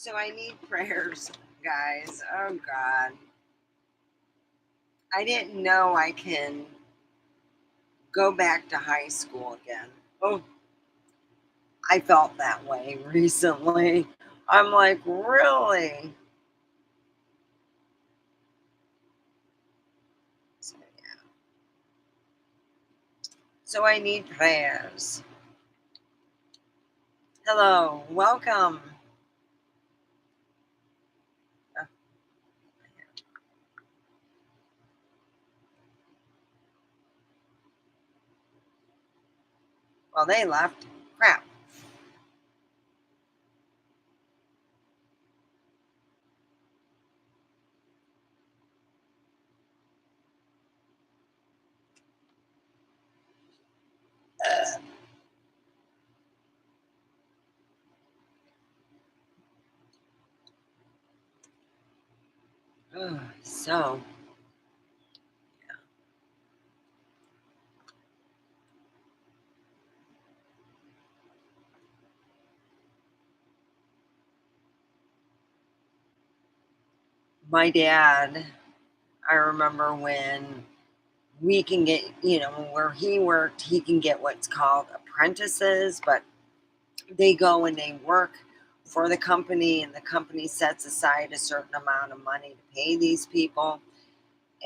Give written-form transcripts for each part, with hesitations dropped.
So I need prayers, guys. Oh God. I didn't know I can go back to high school again. Oh, I felt that way recently. I'm like, really? So, yeah. So I need prayers. Hello, welcome. Oh, well, they left. Crap. So, my dad, I remember when we can get, where he worked, he can get what's called apprentices, but they go and they work for the company, and the company sets aside a certain amount of money to pay these people.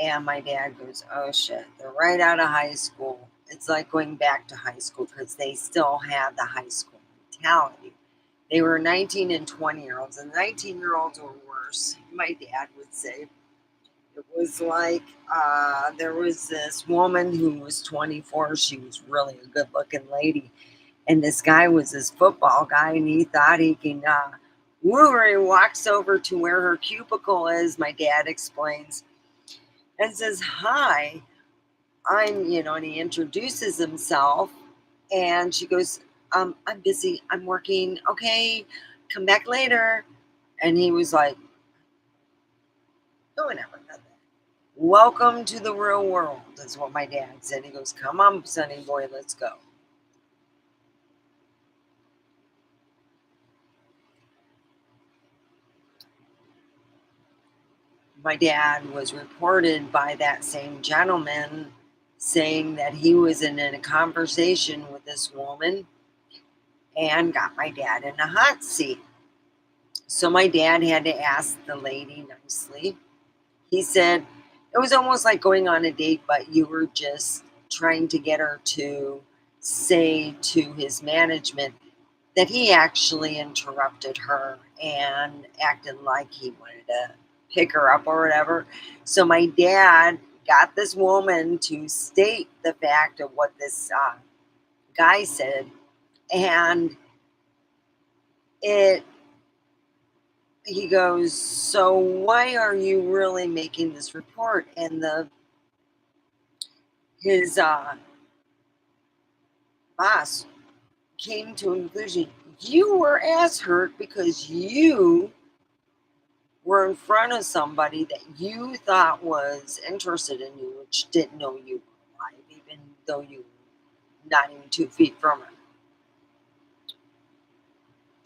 And my dad goes, oh shit, they're right out of high school. It's like going back to high school because they still have the high school mentality. They were 19 and 20-year-olds, and 19-year-olds were worse, my dad would say. It was like there was this woman who was 24. She was really a good looking lady, and this guy was this football guy, and he thought he can woo her. He walks over to where her cubicle is, my dad explains, and says, hi, and he introduces himself. And she goes, I'm busy, I'm working, okay, come back later. And he was like, no one ever done that. Welcome to the real world, is what my dad said. He goes, come on, sonny boy, let's go. My dad was reported by that same gentleman saying that he was in a conversation with this woman and got my dad in a hot seat. So my dad had to ask the lady nicely. He said it was almost like going on a date, but you were just trying to get her to say to his management that he actually interrupted her and acted like he wanted to pick her up or whatever. So my dad got this woman to state the fact of what this guy said, and it he goes, so why are you really making this report? And the his boss came to a conclusion. You were ass hurt because you were in front of somebody that you thought was interested in you, which didn't know you were alive, even though you were not even 2 feet from her.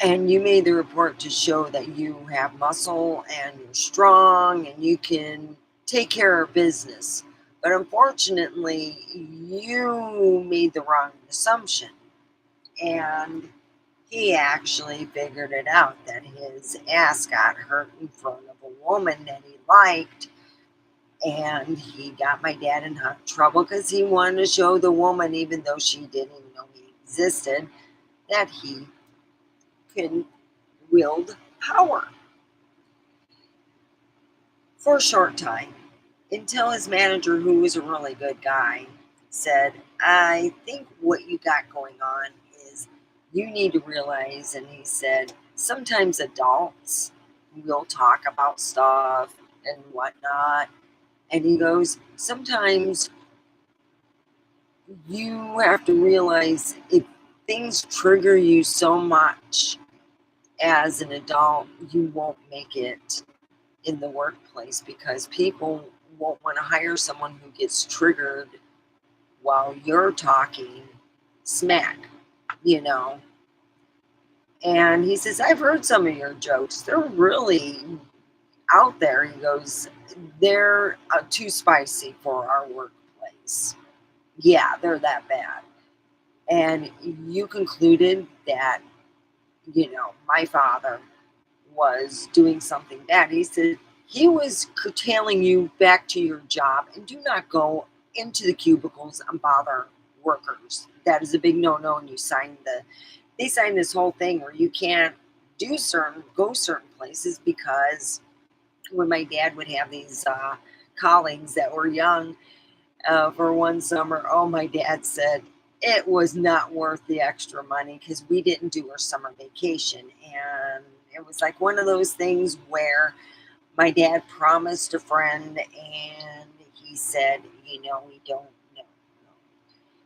And you made the report to show that you have muscle and you're strong and you can take care of business. But unfortunately, you made the wrong assumption. And he actually figured it out that his ass got hurt in front of a woman that he liked. And he got my dad in hot trouble because he wanted to show the woman, even though she didn't even know he existed, that he can wield power for a short time until his manager, who was a really good guy, said, I think what you got going on is you need to realize, and he said, sometimes adults will talk about stuff and whatnot. And he goes, sometimes you have to realize if things trigger you so much as an adult, you won't make it in the workplace because people won't want to hire someone who gets triggered while you're talking smack, you know. And he says, I've heard some of your jokes. They're really out there. He goes, they're too spicy for our workplace. Yeah, they're that bad. And you concluded that, my father was doing something bad. He said he was curtailing you back to your job and do not go into the cubicles and bother workers. That is a big no-no. And they signed this whole thing where you can't go certain places because when my dad would have these colleagues that were young for one summer, oh, my dad said it was not worth the extra money because we didn't do our summer vacation. And it was like one of those things where my dad promised a friend and he said, we don't know.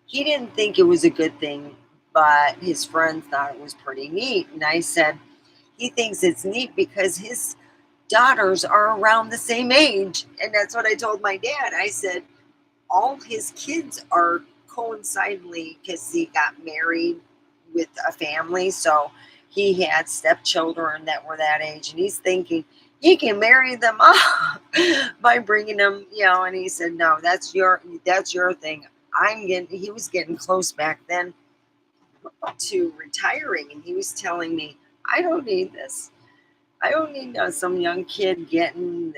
He didn't think it was a good thing, but his friend thought it was pretty neat. And I said, he thinks it's neat because his daughters are around the same age. And that's what I told my dad. I said, all his kids are coincidentally because he got married with a family. So he had stepchildren that were that age. And he's thinking he can marry them off by bringing them, and he said, no, that's your thing. He was getting close back then to retiring. And he was telling me, I don't need this. I don't need some young kid getting,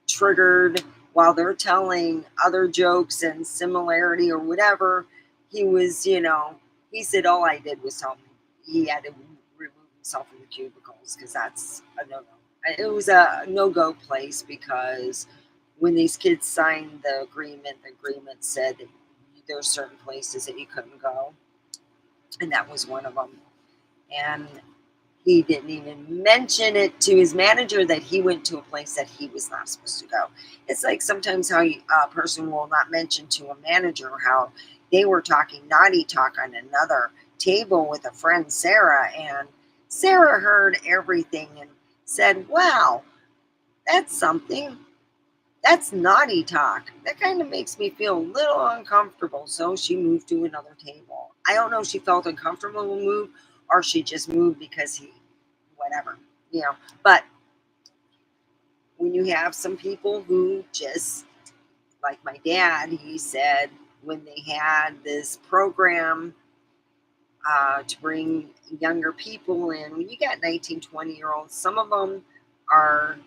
triggered while they're telling other jokes and similarity or whatever. He was, he said all I did was tell him he had to remove himself from the cubicles because that's a no-go. It was a no-go place because when these kids signed the agreement said that there's certain places that you couldn't go, and that was one of them. And he didn't even mention it to his manager that he went to a place that he was not supposed to go. It's like sometimes how a person will not mention to a manager how they were talking naughty talk on another table with a friend, Sarah, and Sarah heard everything and said, wow, that's something. That's naughty talk. That kind of makes me feel a little uncomfortable. So she moved to another table. I don't know if she felt uncomfortable to move or she just moved because whatever, But when you have some people who just, like my dad, he said when they had this program to bring younger people in, when you got 19, 20-year-olds, some of them are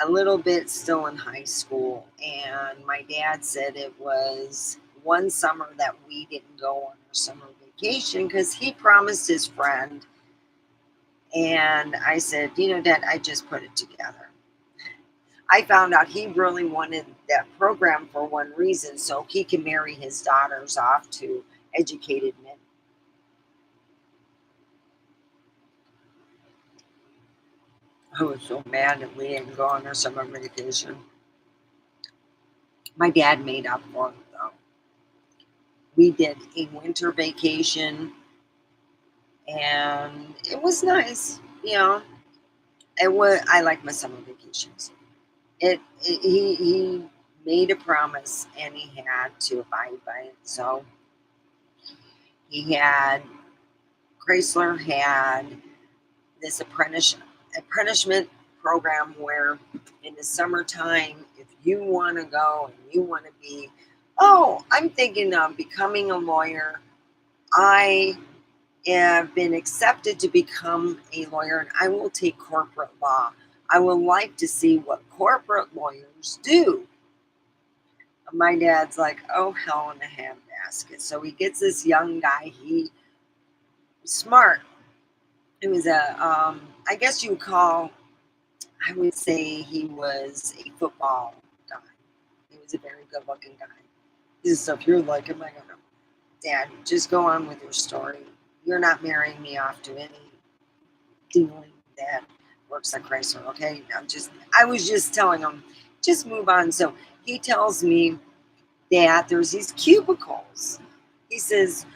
a little bit still in high school. And my dad said it was one summer that we didn't go on our summer vacation because he promised his friend. And I said, Dad, I just put it together. I found out he really wanted that program for one reason, so he can marry his daughters off to educated men. I was so mad that we didn't go on our summer vacation. My dad made up for it, though. We did a winter vacation, and it was nice. It was. I like my summer vacations. He made a promise, and he had to abide by it. So he had Chrysler had this apprenticement program where in the summertime, if you want to go and you want to be, oh, I'm thinking of becoming a lawyer. I have been accepted to become a lawyer and I will take corporate law. I would like to see what corporate lawyers do. My dad's like, oh, hell in a handbasket. So he gets this young guy. He smart. It was I guess you would call, I would say he was a football guy. He was a very good looking guy. This stuff you're like, am I going to, Dad, just go on with your story. You're not marrying me off to any dealing that works at Chrysler, okay? I was just telling him, just move on. So he tells me that there's these cubicles. He says,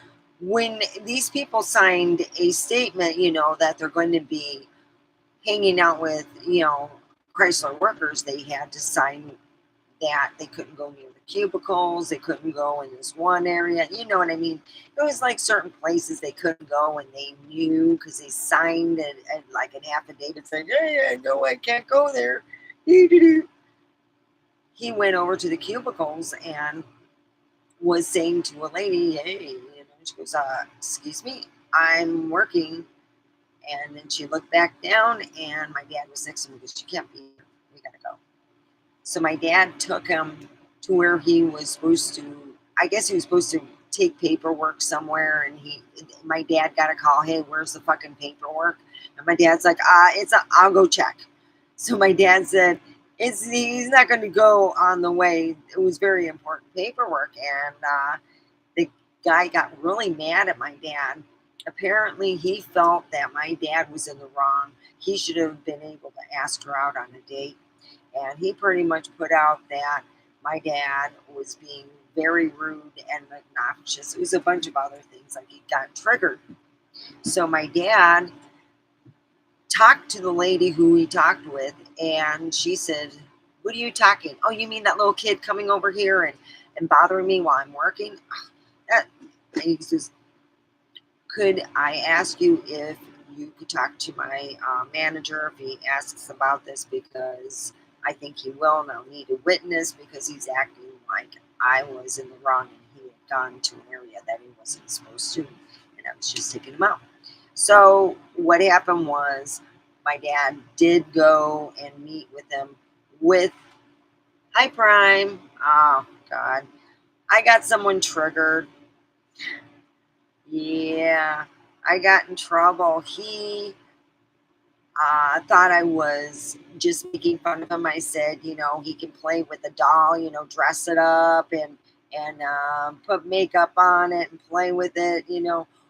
when these people signed a statement, that they're going to be hanging out with, Chrysler workers, they had to sign that they couldn't go near the cubicles, they couldn't go in this one area. You know what I mean? It was like certain places they couldn't go, and they knew because they signed like an affidavit saying, "Hey, I know I can't go there." He went over to the cubicles and was saying to a lady, "Hey," she goes, "Excuse me, I'm working." And then she looked back down, and my dad was next to me because "You can't be here. We gotta go." So my dad took him to where he was supposed to. I guess he was supposed to take paperwork somewhere, and my dad got a call. "Hey, where's the fucking paperwork?" And my dad's like, I'll go check." So my dad said, he's not going to go on the way. It was very important paperwork, and the guy got really mad at my dad. Apparently, he felt that my dad was in the wrong. He should have been able to ask her out on a date. And he pretty much put out that my dad was being very rude and obnoxious. It was a bunch of other things, like he got triggered. So my dad talked to the lady who he talked with, and she said, "What are you talking? Oh, you mean that little kid coming over here and bothering me while I'm working?" That, he says, "Could I ask you if you could talk to my manager if he asks about this, because I think he will, and I'll need a witness because he's acting like I was in the wrong and he had gone to an area that he wasn't supposed to, and I was just taking him out." So what happened was my dad did go and meet with him with Hi Prime. Oh God. I got someone triggered. Yeah. I got in trouble. He thought I was just making fun of him. I said, he can play with a doll, dress it up and put makeup on it and play with it,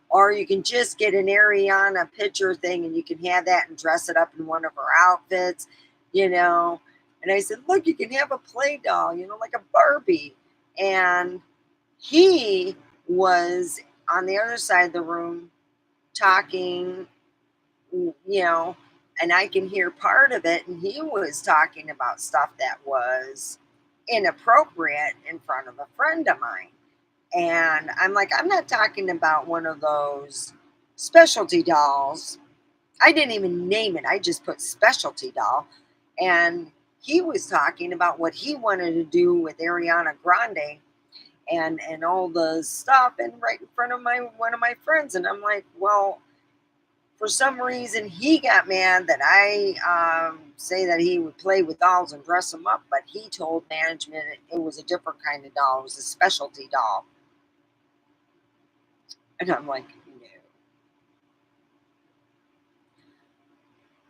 or you can just get an Ariana picture thing and you can have that and dress it up in one of her outfits, you know. And I said, "Look, you can have a play doll, like a Barbie." And he was on the other side of the room talking, you know, and I can hear part of it. And he was talking about stuff that was inappropriate in front of a friend of mine. And I'm like, I'm not talking about one of those specialty dolls. I didn't even name it, I just put specialty doll. And he was talking about what he wanted to do with Ariana Grande and all the stuff, and right in front of one of my friends. And I'm like, well, for some reason, he got mad that I say that he would play with dolls and dress them up, but he told management it was a different kind of doll. It was a specialty doll. And I'm like, no.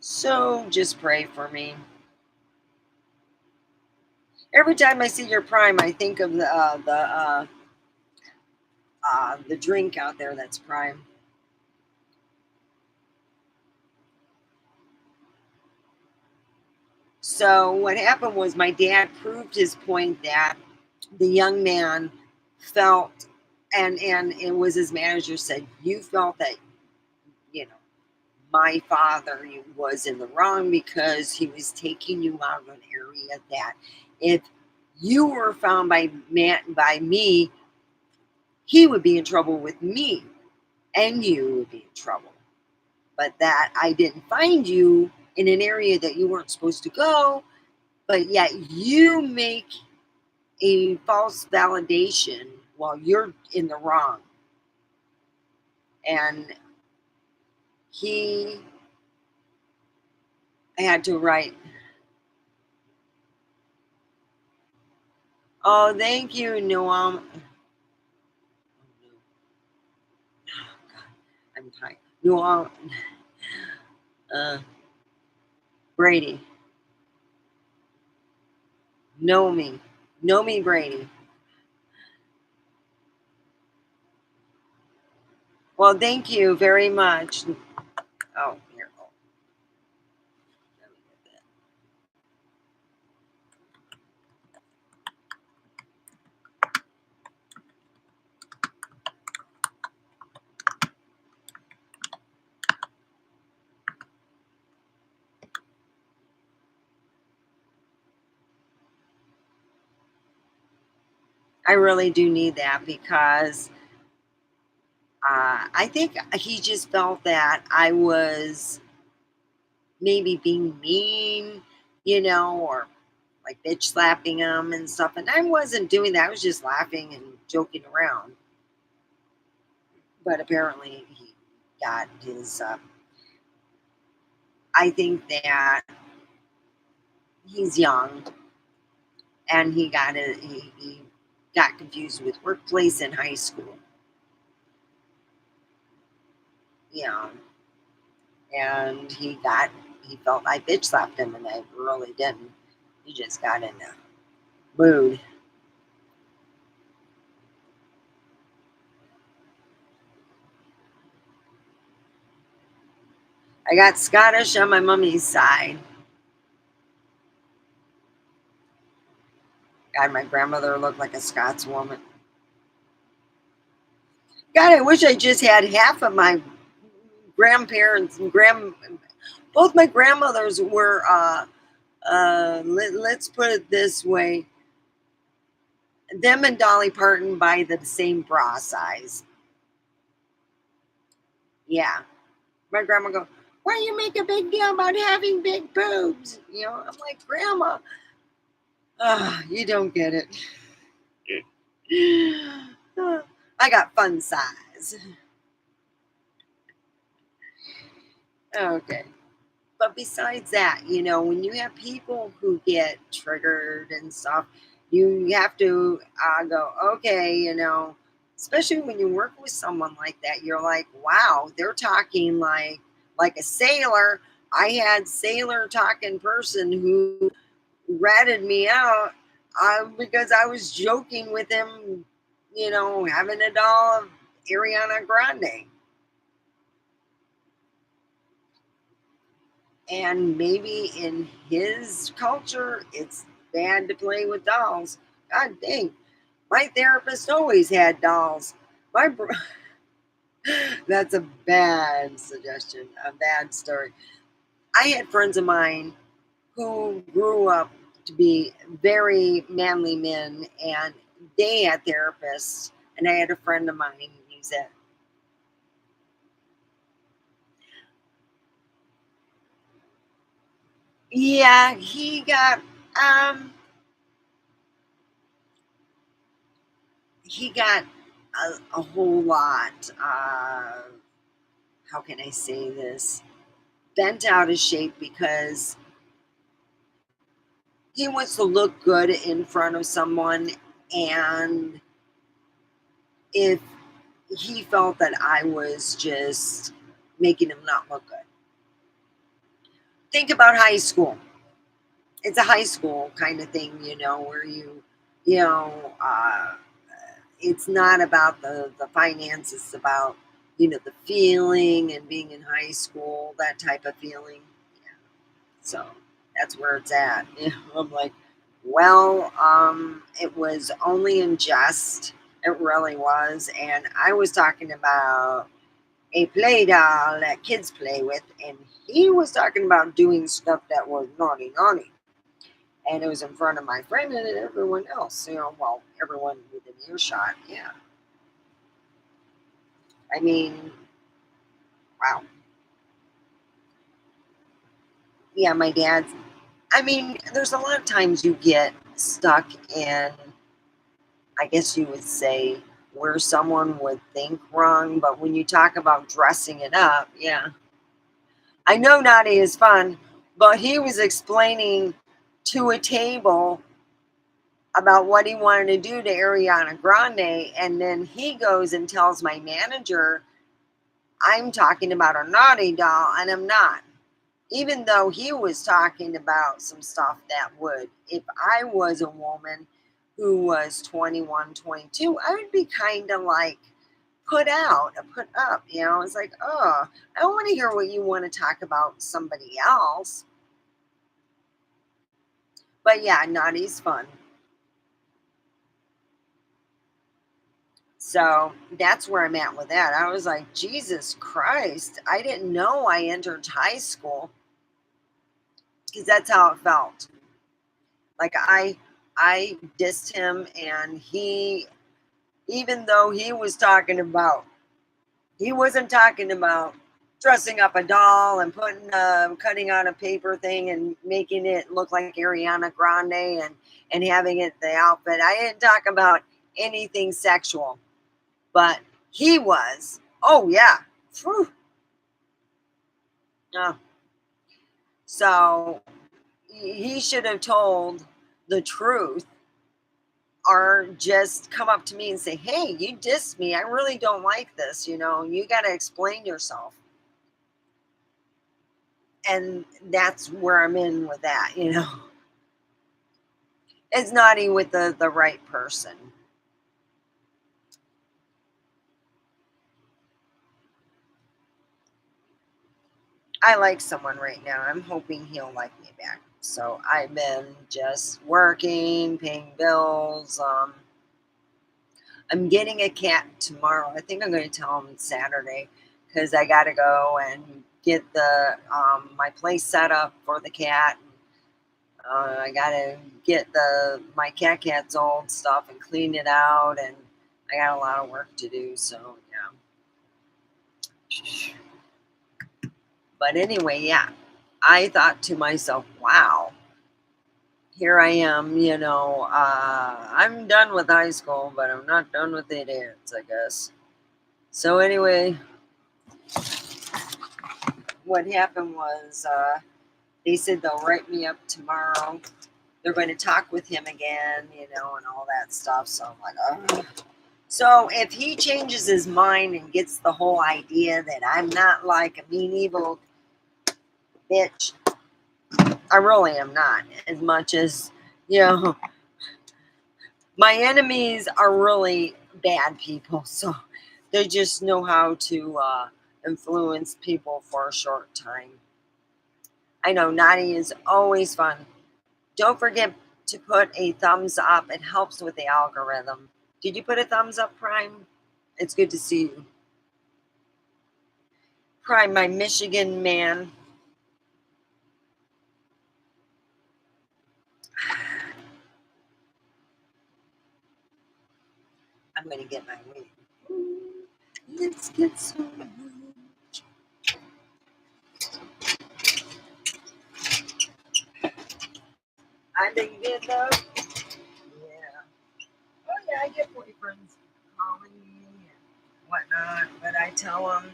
So just pray for me. Every time I see your Prime, I think of the drink out there that's Prime. So what happened was my dad proved his point that the young man felt, and it was his manager said, "You felt that, you know my father was in the wrong because he was taking you out of an area that if you were found by me, he would be in trouble with me and you would be in trouble. But that I didn't find you in an area that you weren't supposed to go, but yet you make a false validation while you're in the wrong." And he had to write, "Oh, thank you, Noam." I'm tired. Noam, uh, Brady. Know me. Know me, Brady. Well, thank you very much. Oh, here. Oh, let me get that. I really do need that because I think he just felt that I was maybe being mean, or like bitch slapping him and stuff. And I wasn't doing that. I was just laughing and joking around. But apparently he got his, I think that he's young and he got confused with workplace and high school, you know, and he felt I bitch slapped him and I really didn't. He just got in a mood. I got Scottish on my mummy's side. God, my grandmother looked like a Scots woman. God, I wish I just had half of my grandparents and both my grandmothers were let's put it this way, them and Dolly Parton by the same bra size. Yeah. My grandma go, why do you make a big deal about having big boobs? I'm like, Grandma, you don't get it. I got fun size. Okay. But besides that, when you have people who get triggered and stuff, you have to go, okay, especially when you work with someone like that, you're like, wow, they're talking like a sailor. I had sailor talking person who ratted me out because I was joking with him, having a doll of Ariana Grande. And maybe in his culture, it's bad to play with dolls. God dang, my therapist always had dolls. That's a bad suggestion, a bad story. I had friends of mine who grew up to be very manly men, and they had therapists. And I had a friend of mine use it. Yeah, um he got a whole lot. How can I say this? Bent out of shape because he wants to look good in front of someone, and if he felt that I was just making him not look good. Think about high school. It's a high school kind of thing, where you know, it's not about the finance. It's about the feeling and being in high school, that type of feeling. Yeah. So that's where it's at. I'm like, well, it was only in jest. It really was, and I was talking about a play doll that kids play with, and he was talking about doing stuff that was naughty, naughty. And it was in front of my friend and everyone else, well, everyone within earshot. Yeah. I mean, wow. Yeah, my dad's. I mean, there's a lot of times you get stuck in, I guess you would say, where someone would think wrong. But when you talk about dressing it up, yeah. I know naughty is fun, but he was explaining to a table about what he wanted to do to Ariana Grande. And then he goes and tells my manager, I'm talking about a naughty doll, and I'm not. Even though he was talking about some stuff that would, if I was a woman who was 21, 22, I would be kind of like put out, put up. It's like, oh, I don't want to hear what you want to talk about somebody else. But yeah, naughty's fun. So that's where I'm at with that. I was like, Jesus Christ, I didn't know I entered high school because that's how it felt. Like I dissed him, and even though he wasn't talking about dressing up a doll and cutting out a paper thing and making it look like Ariana Grande and having it the outfit. I didn't talk about anything sexual, but he was. Oh yeah. Whew. No. So he should have told the truth or just come up to me and say, "Hey, you dissed me. I really don't like this. You got to explain yourself." And that's where I'm in with that. It's not even with the right person. I like someone right now. I'm hoping he'll like me back. So I've been just working, paying bills. I'm getting a cat tomorrow. I think I'm going to tell him Saturday because I got to go and get the my place set up for the cat. I got to get my cat's old stuff and clean it out, and I got a lot of work to do. So yeah. But anyway, yeah, I thought to myself, wow, here I am. I'm done with high school, but I'm not done with idiots, I guess. So anyway, what happened was they said they'll write me up tomorrow. They're going to talk with him again, and all that stuff. So I'm like, oh. So if he changes his mind and gets the whole idea that I'm not like a mean, evil bitch, I really am not. As much as, my enemies are really bad people. So they just know how to influence people for a short time. I know naughty is always fun. Don't forget to put a thumbs up. It helps with the algorithm. Did you put a thumbs up, Prime? It's good to see you. Prime, my Michigan man. I'm going to get my weight. Let's get some. I've been good though. Yeah. Oh yeah, I get boyfriends calling me and whatnot, but I tell them,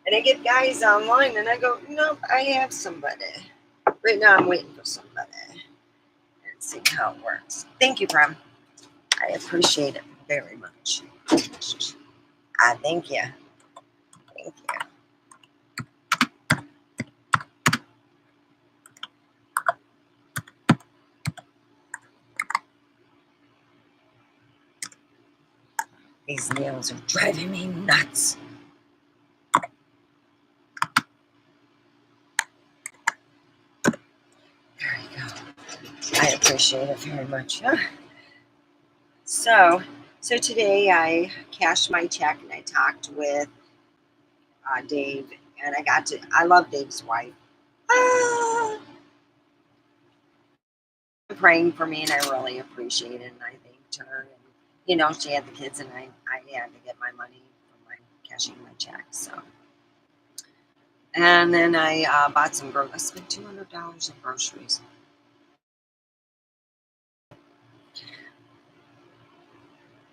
and I get guys online, and I go, nope, I have somebody. Right now, I'm waiting for somebody and see how it works. Thank you, Prem. I appreciate it very much. Thank you. Thank you. These nails are driving me nuts. There you go. I appreciate it very much. So today I cashed my check and I talked with Dave, and I love Dave's wife. Ah, praying for me, and I really appreciate it. And I thanked her. And she had the kids, and I had to get my money from my cashing my check. So, and then I bought some groceries. I spent $200 on groceries.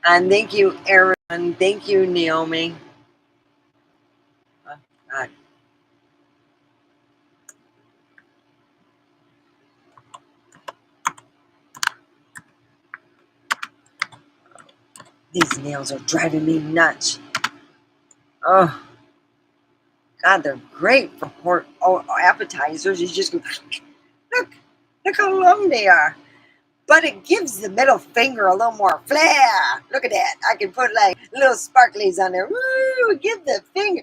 And thank you, Aaron. Thank you, Naomi. God. These nails are driving me nuts. Oh, God, they're great for appetizers. You just go, look how long they are. But it gives the middle finger a little more flair. Look at that. I can put like little sparklies on there. Woo, give the finger.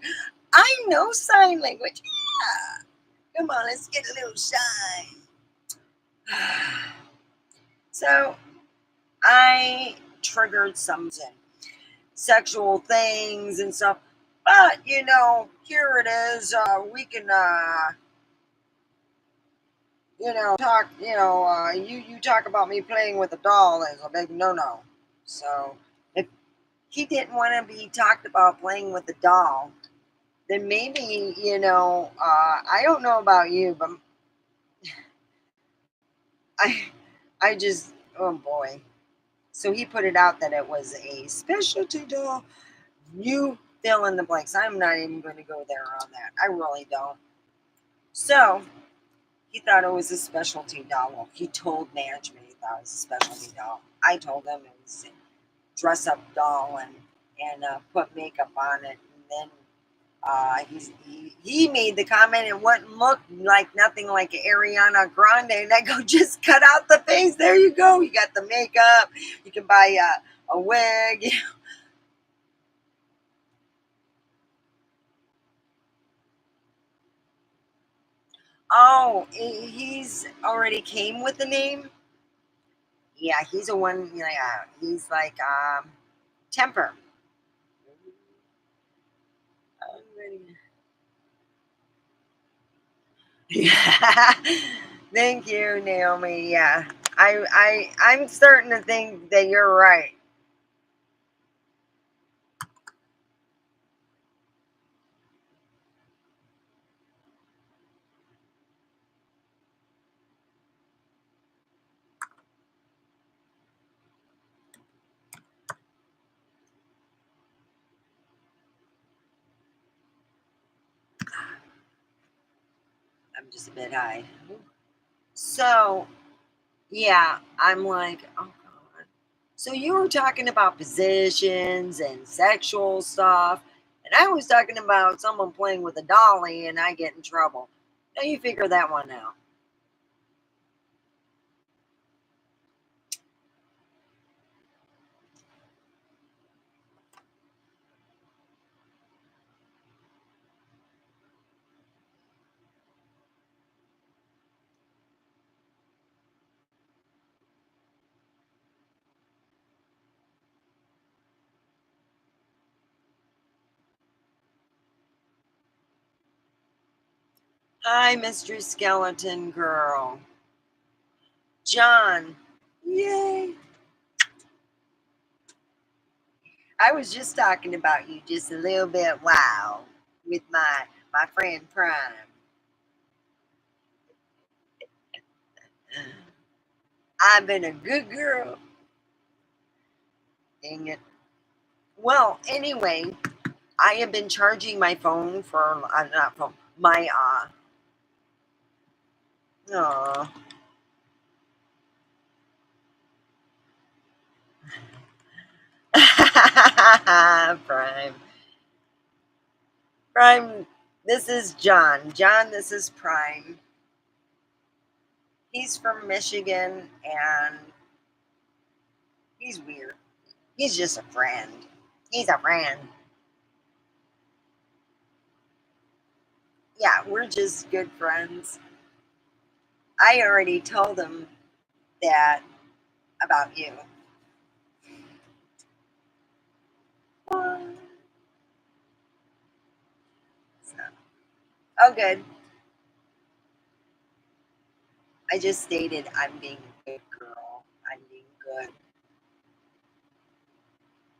I know sign language. Yeah. Come on, let's get a little shine. So I triggered some sexual things and stuff. But, here it is. We can you talk about me playing with a doll is a big no-no. So if he didn't want to be talked about playing with a doll, then maybe, I don't know about you, but I, I just, oh boy. So he put it out that it was a specialty doll. You fill in the blanks. I'm not even going to go there on that. I really don't. So he thought it was a specialty doll. Well, he told management he thought it was a specialty doll. I told him it was a dress up doll and put makeup on it. And then he made the comment it wouldn't look like nothing like Ariana Grande. And I go, just cut out the face. There you go. You got the makeup. You can buy a wig. Oh, he's already came with the name. Yeah, he's a one. Yeah, he's like temper. Yeah. Thank you, Naomi. Yeah, I'm starting to think that you're right. I'm just a bit high. So yeah, I'm like, oh god. So you were talking about positions and sexual stuff, and I was talking about someone playing with a dolly, and I get in trouble. Now you figure that one out. Hi, Mystery Skeleton Girl. John. Yay. I was just talking about you just a little bit while with my friend Prime. I've been a good girl. Dang it. Well, anyway, I have been charging my phone for not phone, my uh, Prime. Prime, this is John. John, this is Prime. He's from Michigan and he's weird. He's just a friend. He's a friend. Yeah, we're just good friends. I already told him that about you. So, oh, good. I just stated I'm being a good girl. I'm being good.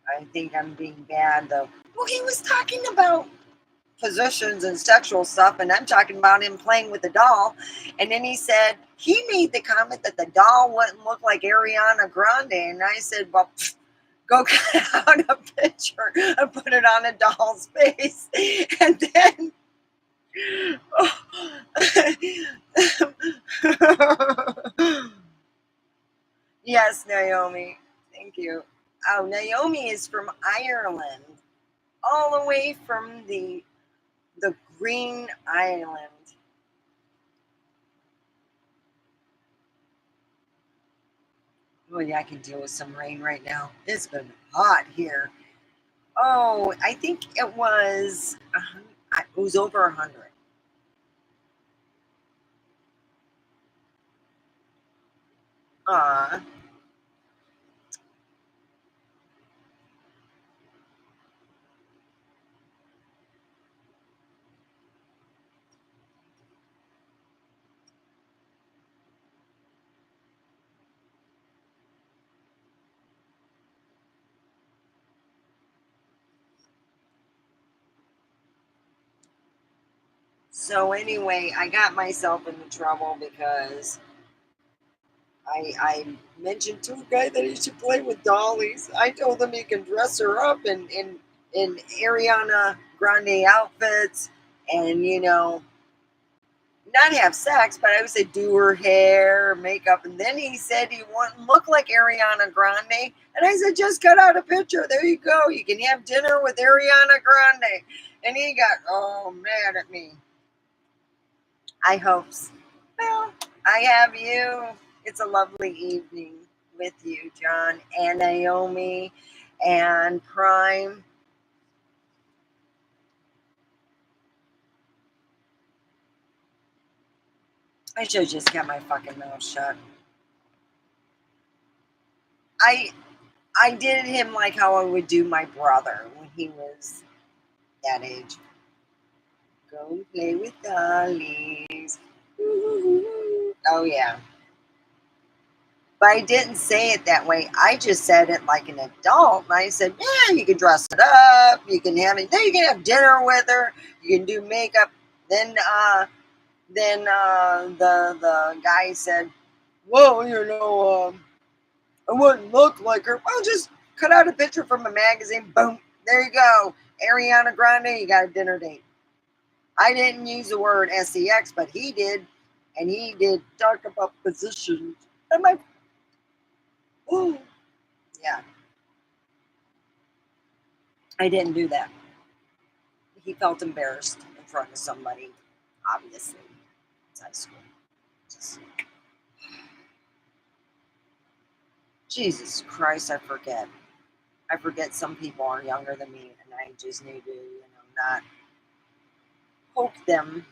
I think I'm being bad though. Well, he was talking about positions and sexual stuff, and I'm talking about him playing with the doll. And then he said he made the comment that the doll wouldn't look like Ariana Grande, and I said, "Well, go cut out a picture and put it on a doll's face," and then. Yes, Naomi. Thank you. Oh, Naomi is from Ireland, all the way from the Green Island. Oh yeah, I can deal with some rain right now. It's been hot here. Oh, I think it was it was over 100. Ah, So anyway, I got myself into trouble because I mentioned to a guy that he should play with dollies. I told him he can dress her up in Ariana Grande outfits and, not have sex, but I would say do her hair, makeup. And then he said he wouldn't look like Ariana Grande. And I said, just cut out a picture. There you go. You can have dinner with Ariana Grande. And he got, oh, mad at me. I hope so. Well, I have you. It's a lovely evening with you, John, and Naomi, and Prime. I should have just kept my fucking mouth shut. I I did him like how I would do my brother when he was that age. Go and play with dollies. Oh yeah. But I didn't say it that way. I just said it like an adult. And I said, yeah, you can dress it up. You can have it. Then you can have dinner with her. You can do makeup. Then the guy said, well, I wouldn't look like her. Well, just cut out a picture from a magazine. Boom. There you go. Ariana Grande, you got a dinner date. I didn't use the word sex, but he did. And he did talk about positions. And my, ooh, yeah, I didn't do that. He felt embarrassed in front of somebody, obviously. It's high school. Just, Jesus Christ, I forget. I forget some people are younger than me, and I just need to, not poke them.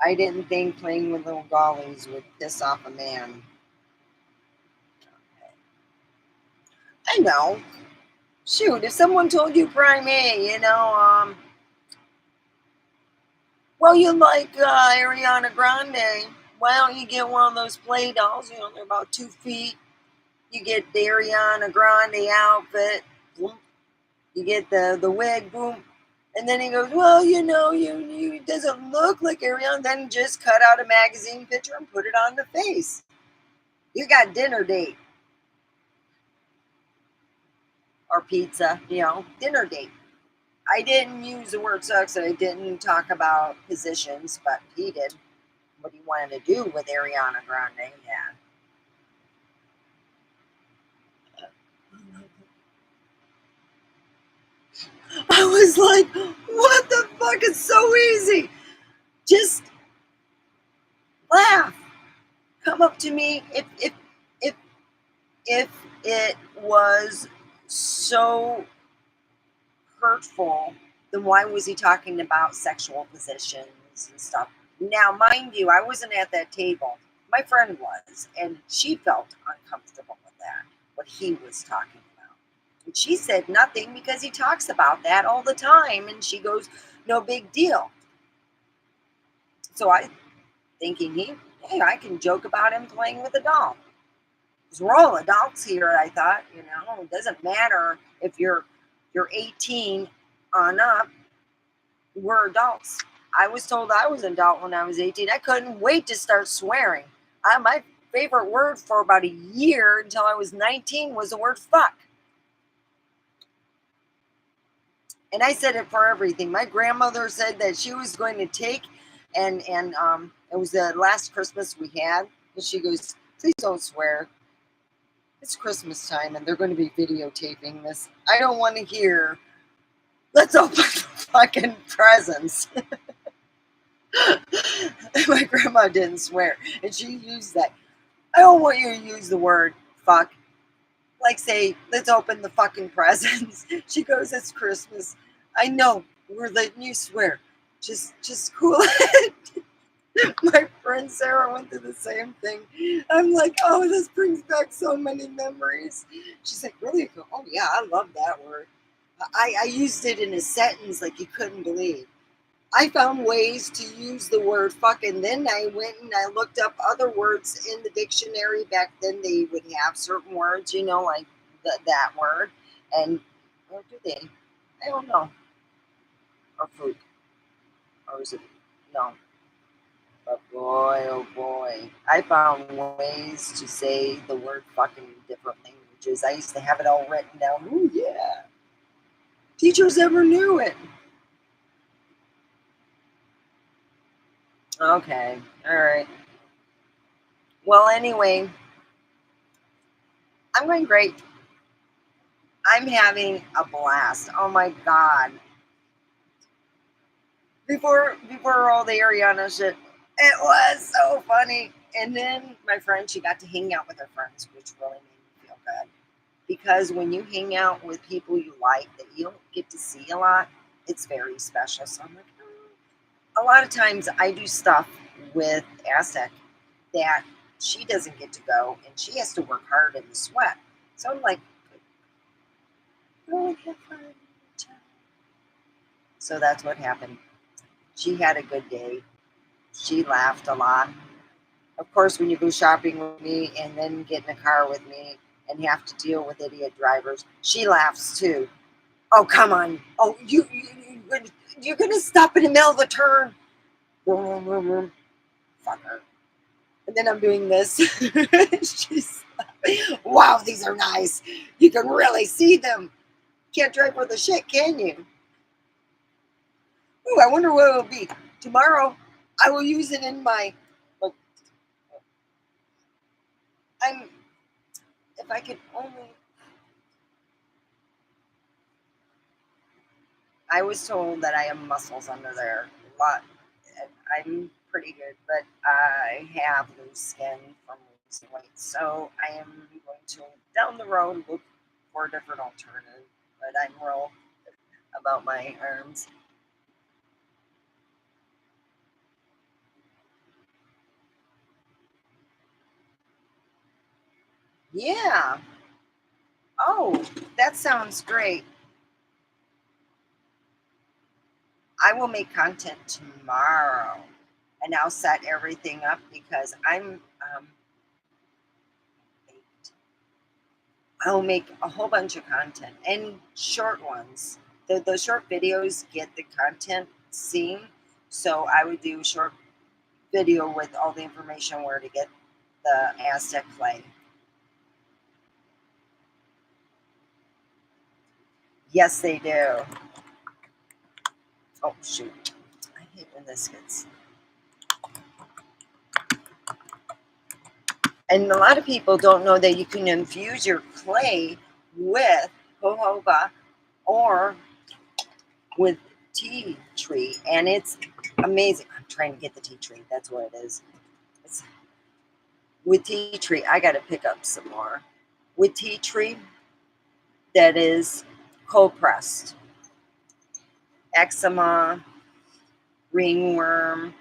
I didn't think playing with little dollies would piss off a man. I know. Shoot, if someone told you, Prime A, well, you like Ariana Grande, why don't you get one of those play dolls? They're about 2 feet. You get the Ariana Grande outfit. Boom. You get the wig, boom. And then he goes, well, you it doesn't look like Ariana. Then just cut out a magazine picture and put it on the face. You got dinner date or pizza, dinner date. I didn't use the word sex and I didn't talk about positions, but he did what he wanted to do with Ariana Grande. Yeah. I was like, what the fuck? It's so easy. Just laugh. Come up to me. If it was so hurtful, then why was he talking about sexual positions and stuff? Now, mind you, I wasn't at that table. My friend was, and she felt uncomfortable with that, what he was talking about. And she said nothing because he talks about that all the time. And she goes, no big deal. So I thinking hey, I can joke about him playing with a doll. Because we're all adults here, I thought, it doesn't matter if you're 18 on up, we're adults. I was told I was an adult when I was 18. I couldn't wait to start swearing. My favorite word for about a year until I was 19 was the word fuck. And I said it for everything. My grandmother said that she was going to take and it was the last Christmas we had. And she goes, please don't swear. It's Christmas time and they're going to be videotaping this. I don't want to hear, let's open the fucking presents. My grandma didn't swear. And she used that. I don't want you to use the word fuck. Like say, let's open the fucking presents. She goes, it's Christmas. I know, we're letting you swear. Just cool it. My friend Sarah went through the same thing. I'm like, oh, this brings back so many memories. She's like, really? Oh yeah, I love that word. I used it in a sentence like you couldn't believe. I found ways to use the word fuck, and then I went and I looked up other words in the dictionary. Back then, they would have certain words, like that word. And, or do they? I don't know. Or food. Or was it? No. But boy, oh boy, I found ways to say the word fucking in different languages. I used to have it all written down. Ooh, yeah. Teachers never knew it. Okay, all right. Well, anyway, I'm going great. I'm having a blast. Oh my god! Before all the Ariana shit, it was so funny. And then my friend, she got to hang out with her friends, which really made me feel good. Because when you hang out with people you like that you don't get to see a lot, it's very special. So I'm like, oh. A lot of times I do stuff with Aztec that she doesn't get to go, and she has to work hard in the sweat. So I'm like, oh, have fun. So that's what happened. She had a good day. She laughed a lot. Of course, when you go shopping with me and then get in a car with me and have to deal with idiot drivers, she laughs too. Oh, come on. Oh, you're going to stop in the middle of the turn. Vroom, vroom, vroom. Fuck her. And then I'm doing this. She's like, wow, these are nice. You can really see them. Can't drive with a shit, can you? Ooh, I wonder what it will be. Tomorrow, I will use it in my. Look, I'm. If I could only. I was told that I have muscles under there. A lot. I'm pretty good, but I have loose skin from losing weight. So I am going to, down the road, look for a different alternative. But I'm real about my arms. Yeah. Oh, that sounds great. I will make content tomorrow and I'll set everything up because I'll make a whole bunch of content and short ones. The short videos get the content seen. So I would do a short video with all the information where to get the Aztec clay. Yes, they do. Oh, shoot. I hate when this gets. And a lot of people don't know that you can infuse your clay with jojoba or with tea tree, and it's amazing. I'm trying to get the tea tree. That's what it is. It's, with tea tree, I got to pick up some more. With tea tree, that is cold pressed, eczema, ringworm.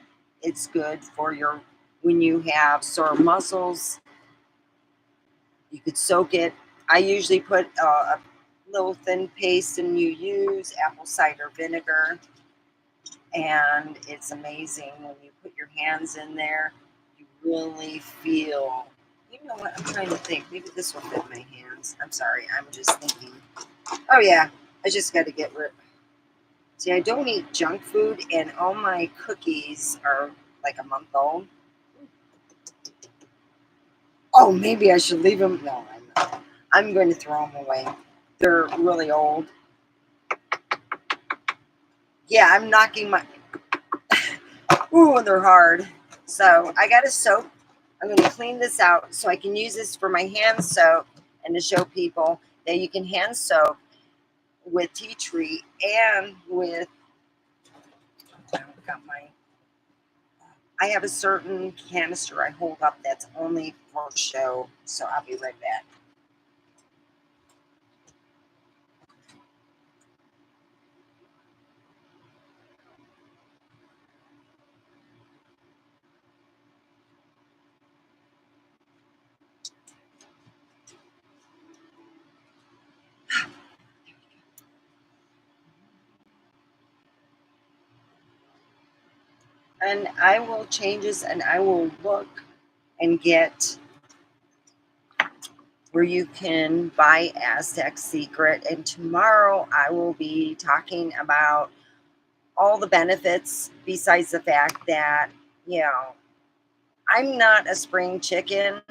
It's good for your when you have sore muscles. You could soak it. I usually put a little thin paste and you use apple cider vinegar. And it's amazing when you put your hands in there, you really feel, you know what, I'm trying to think. Maybe this will fit my hands. I'm sorry, I'm just thinking. Oh, yeah, I just got to get rid. See, I don't eat junk food, and all my cookies are like a month old. Oh, maybe I should leave them. No, I'm not. I'm going to throw them away. They're really old. Yeah, I'm knocking my. Ooh, they're hard. So I got to soak. I'm going to clean this out so I can use this for my hand soak and to show people that you can hand soak with tea tree and with. I've got my. I have a certain canister I hold up that's only for show. So I'll be right back. And I will change this and I will look and get where you can buy Aztec Secret. And tomorrow I will be talking about all the benefits besides the fact that, you know, I'm not a spring chicken.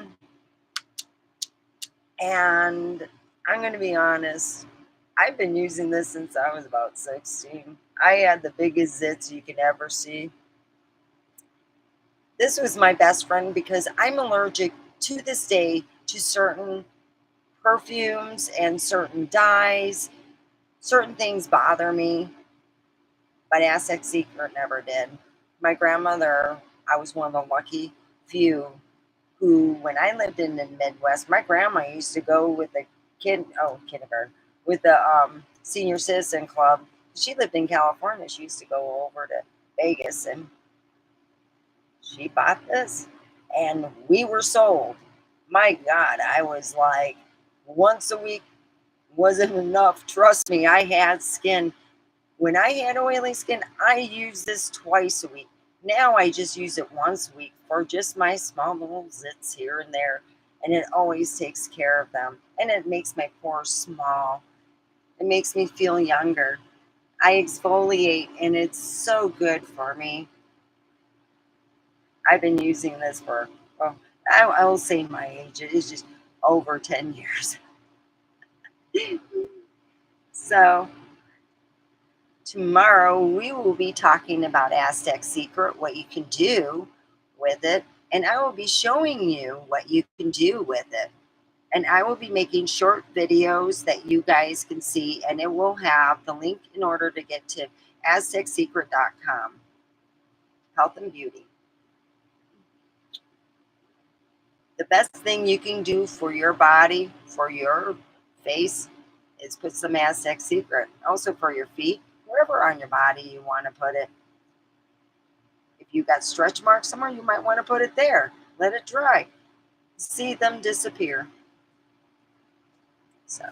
And I'm going to be honest, I've been using this since I was about 16. I had the biggest zits you can ever see. This was my best friend because I'm allergic to this day to certain perfumes and certain dyes. Certain things bother me, but Aztec Secret never did. My grandmother, I was one of the lucky few who, when I lived in the Midwest, my grandma used to go with the kindergarten, with the senior citizen club. She lived in California. She used to go over to Vegas and she bought this and we were sold. My God, I was like, once a week wasn't enough. Trust me, I had skin. When I had oily skin, I used this twice a week. Now I just use it once a week for just my small little zits here and there. And it always takes care of them. And it makes my pores small. It makes me feel younger. I exfoliate and it's so good for me. I've been using this for, well, I will say my age. It is just over 10 years. So tomorrow we will be talking about Aztec Secret, what you can do with it, and I will be showing you what you can do with it. And I will be making short videos that you guys can see, and it will have the link in order to get to aztecsecret.com. Health and beauty. The best thing you can do for your body, for your face, is put some Aztec Secret. Also for your feet, wherever on your body you want to put it. If you got stretch marks somewhere, you might want to put it there. Let it dry. See them disappear. So,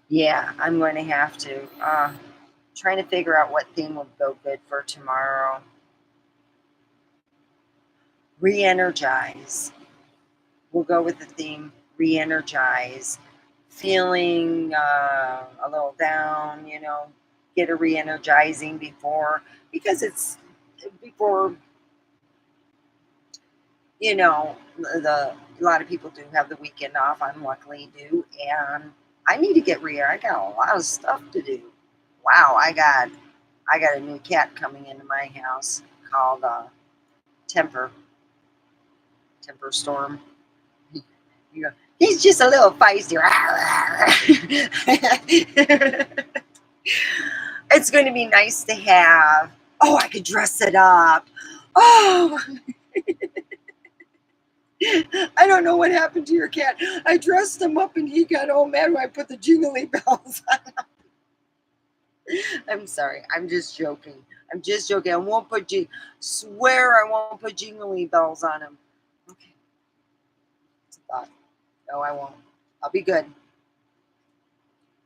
yeah, I'm going to have to. Trying to figure out what theme will go good for tomorrow. Re-energize. We'll go with the theme re-energize. Feeling a little down, get a re-energizing because it's before, a lot of people do have the weekend off. I'm luckily do, and I need to get I got a lot of stuff to do. Wow, I got a new cat coming into my house called Temper Storm. You know, he's just a little feisty. It's going to be nice to have. Oh, I could dress it up. Oh, I don't know what happened to your cat. I dressed him up and he got all mad when I put the jingly bells on him. I'm sorry. I'm just joking. I won't swear I won't put jingly bells on him. Okay. It's a thought. No, I won't. I'll be good.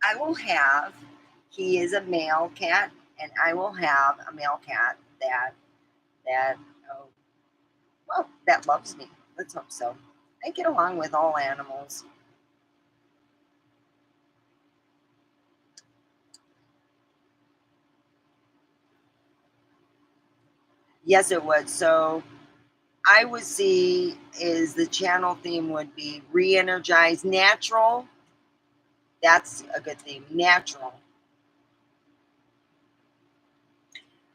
I will have, he is a male cat, and I will have a male cat that, oh, well, that loves me. Let's hope so. I get along with all animals. Yes, it would. So I would see is the channel theme would be re-energize natural. That's a good theme. Natural.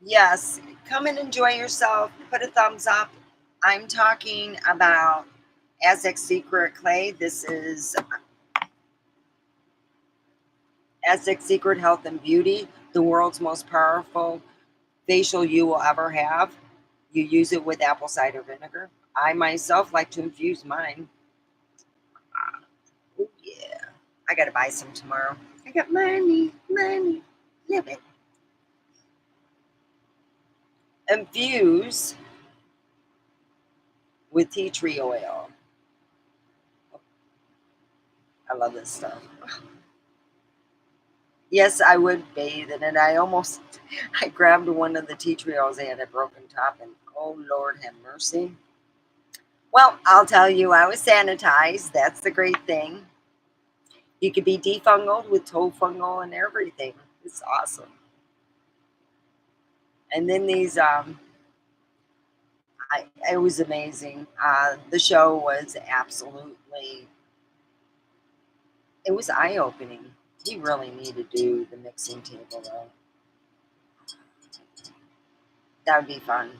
Yes, come and enjoy yourself. Put a thumbs up. I'm talking about Aztec Secret Clay. This is Aztec Secret Health and Beauty, the world's most powerful facial you will ever have. You use it with apple cider vinegar. I myself like to infuse mine. Oh, yeah. I got to buy some tomorrow. I got money. Live it. Infuse with tea tree oil. I love this stuff. Yes, I would bathe in it. I grabbed one of the tea tree oils. They had a broken top, and oh, Lord have mercy. Well, I'll tell you, I was sanitized. That's the great thing. You could be defungal with toe fungal and everything. It's awesome. And then these, it was amazing. The show was absolutely, it was eye opening. He really need to do the mixing table though. That would be fun.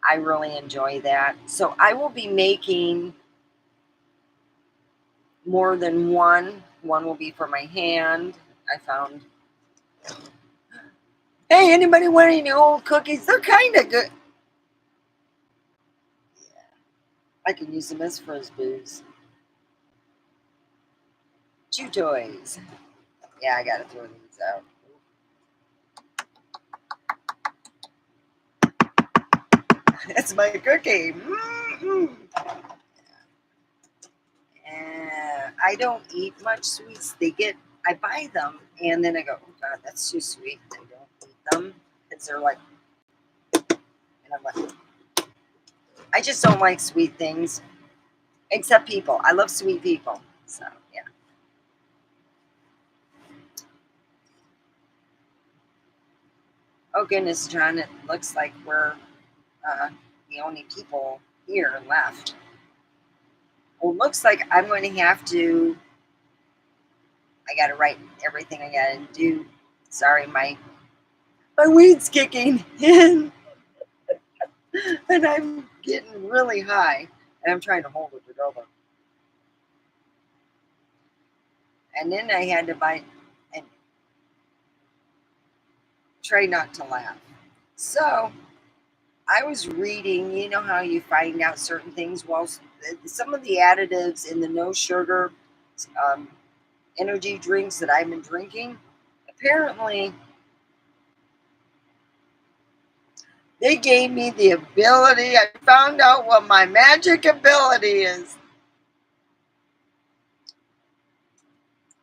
I really enjoy that. So I will be making more than one. One will be for my hand. I found. Hey, anybody want any old cookies? They're kind of good. I can use them as frisbees. Chew toys. Yeah, I gotta throw these out. That's my cookie. Mm-mm. I don't eat much sweets. I buy them, and then I go, oh God, that's too sweet. I don't eat them because they're like, and I'm like, I just don't like sweet things, except people. I love sweet people. So yeah. Oh goodness, John, it looks like we're uh, the only people here left. Well, it looks like I'm going to have to. I got to write everything I got to do. Sorry, my weed's kicking in, and I'm getting really high, and I'm trying to hold it over. And then I had to buy and try not to laugh. So I was reading. You know how you find out certain things? Well, some of the additives in the no sugar um, energy drinks that I've been drinking, apparently they gave me the ability. I found out what my magic ability is.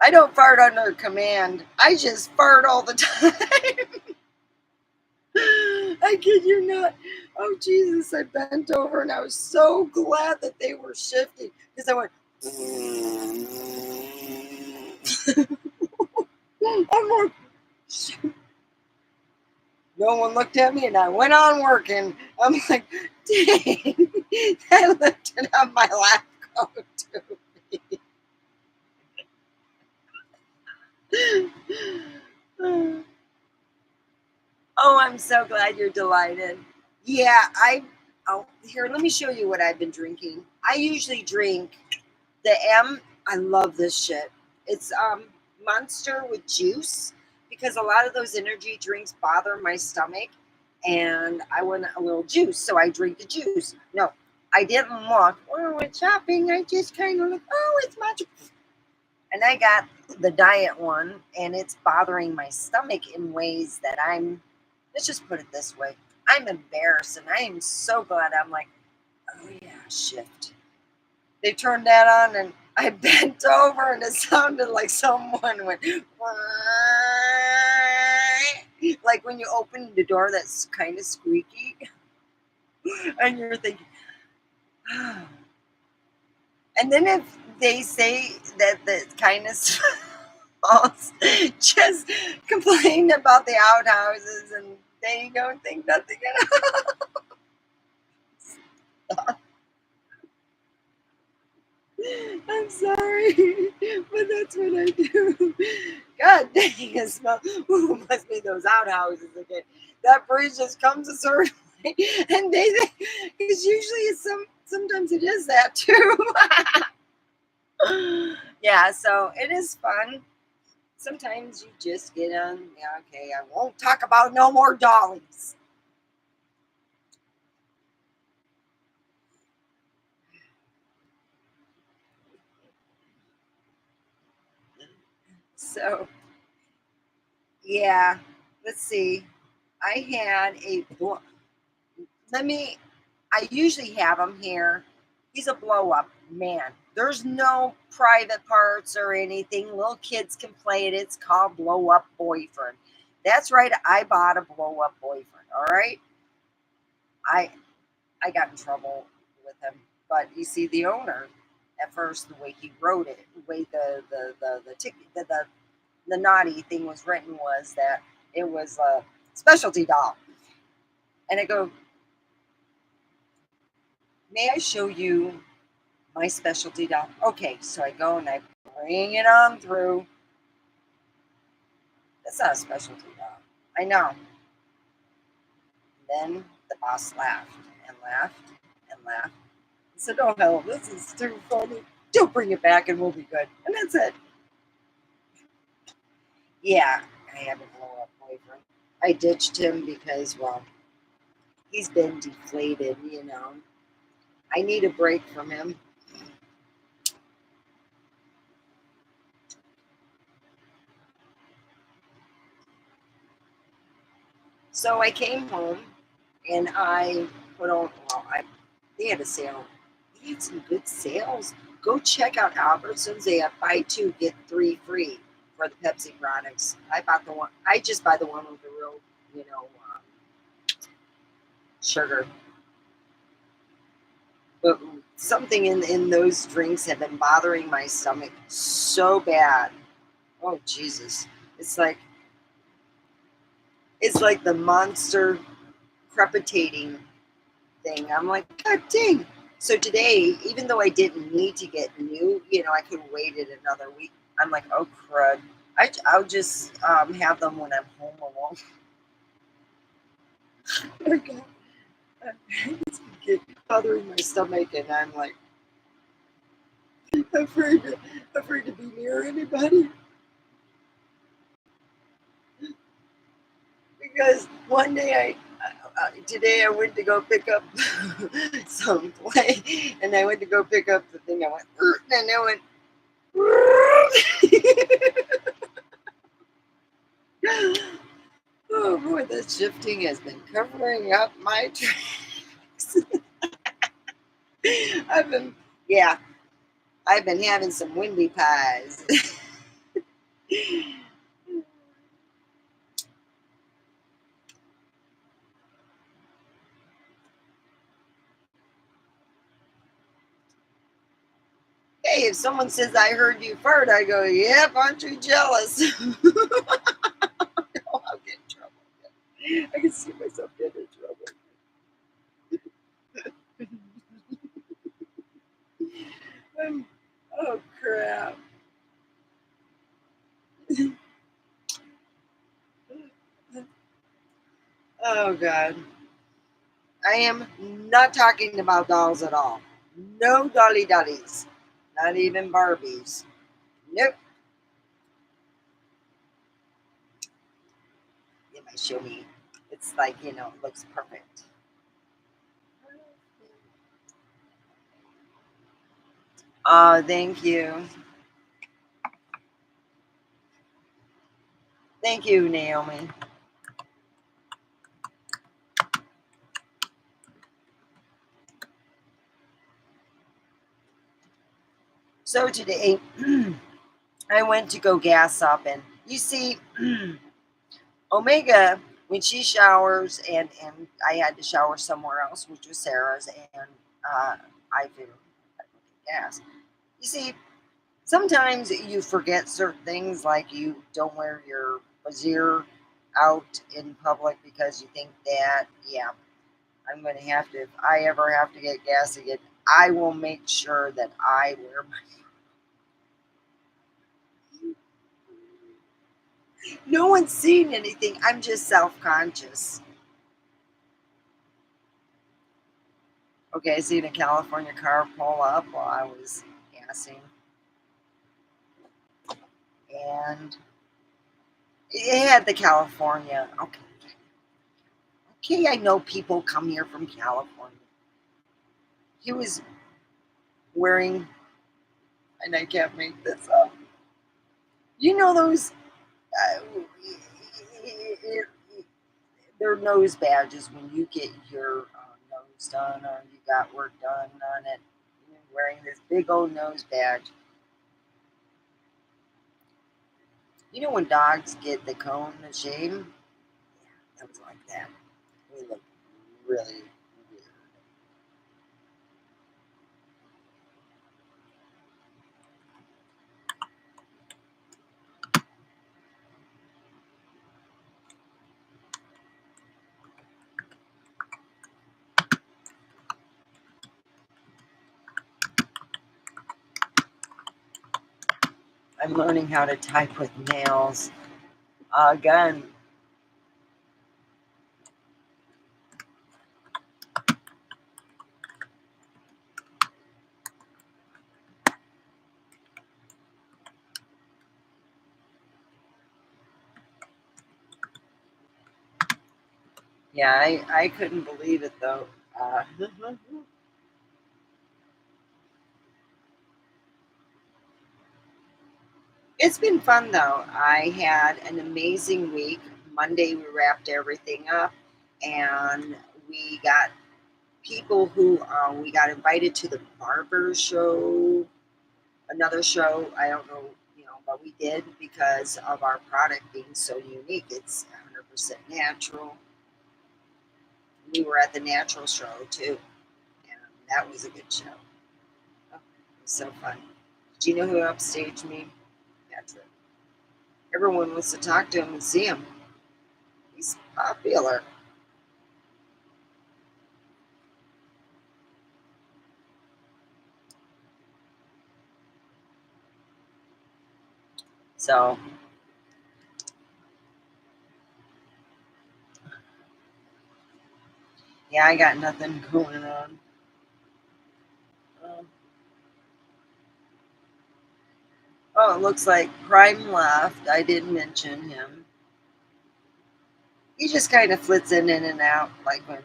I don't fart under command. I just fart all the time. I kid you not. Oh Jesus! I bent over and I was so glad that they were shifting because I went. I'm like, no one looked at me, and I went on working. I'm like, dang! I lifted up my lap coat too. Oh, I'm so glad you're delighted. Yeah, oh, here, let me show you what I've been drinking. I usually drink the I love this shit. It's Monster with juice because a lot of those energy drinks bother my stomach and I want a little juice, so I drink the juice. No, I didn't look. Oh, it's shopping. I just kind of look, oh, it's much. And I got the diet one and it's bothering my stomach in ways that let's just put it this way. I'm embarrassed and I am so glad I'm like, oh yeah, shift. They turned that on and I bent over and it sounded like someone went like when you open the door that's kind of squeaky and you're thinking, oh. And then if they say that the kindness false, just complain about the outhouses and they don't think nothing at all. I'm sorry, but that's what I do. God dang, it smells. Ooh, must be those outhouses again. That breeze just comes a certain way, and because usually sometimes it is that too. Yeah, so it is fun. Sometimes you just get on. Yeah, okay, I won't talk about no more dollies. So yeah, let's see. I had a let me I usually have him here. He's a blow up man. There's no private parts or anything. Little kids can play it. It's called blow up boyfriend. That's right. I bought a blow up boyfriend. All right. I I got in trouble with him, but you see the owner. at first the way he wrote it, the way the naughty thing was written was that it was a specialty doll. And I go, may I show you my specialty doll? Okay, so I go and I bring it on through. That's not a specialty doll. I know. Then the boss laughed and laughed and laughed. He said, oh hell, this is too funny. Don't bring it back and we'll be good. And that's it. Yeah, I have a blow up boyfriend. I ditched him because, well, he's been deflated, you know. I need a break from him. So I came home and I put on, well, they had a sale. They had some good sales. Go check out Albertsons. They have buy two, get three free for the Pepsi products. I bought the one, I just buy the one with the real, you know, sugar. But something in those drinks have been bothering my stomach so bad. Oh Jesus. It's like it's like the monster crepitating thing. I'm like, God dang. So today, even though I didn't need to get new, you know, I could have waited another week. I'm like, oh crud. I'll just have them when I'm home alone. Okay. It's bothering my stomach, and I'm like afraid to, afraid to be near anybody. Because one day today I went to go pick up some play, and I went to go pick up the thing. I went, and I went, oh boy, the shifting has been covering up my tracks. I've been, yeah, I've been having some windy pies. Hey, if someone says I heard you fart, I go, yep, aren't you jealous? No, I'll get in trouble. I can see myself getting in trouble. Oh crap. Oh god. I am not talking about dolls at all. No dolly dollies. Not even Barbies. Nope. They might show me. It's like, you know, it looks perfect. Thank you. Thank you, Naomi. So today I went to go gas up, and you see Omega, when she showers, and I had to shower somewhere else, which was Sarah's, and uh, I figured I would get gas. You see, sometimes you forget certain things, like you don't wear your brassiere out in public because you think that, yeah, I'm going to have to, if I ever have to get gas again, I will make sure that I wear my. No one's seen anything. I'm just self conscious. Okay, I seen a California car pull up while I was gassing, and it had the California. Okay, okay, I know people come here from California. He was wearing, and I can't make this up. You know those, uh, they're nose badges when you get your nose done or you got work done on it. You're wearing this big old nose badge. You know when dogs get the cone of shame? Yeah, that was like that. We looked really weird. I'm learning how to type with nails. Again, yeah, I couldn't believe it though. It's been fun though. I had an amazing week. Monday we wrapped everything up, and we got people who we got invited to the barber show, another show. I don't know, but we did because of our product being so unique. It's 100% natural. We were at the natural show too, and that was a good show. Oh, it was so fun. Do you know who upstaged me? Patrick. Everyone wants to talk to him and see him. He's popular. So, yeah, I got nothing going on. Um, oh, it looks like Prime left. I did mention him. He just kind of flits in and out. Like when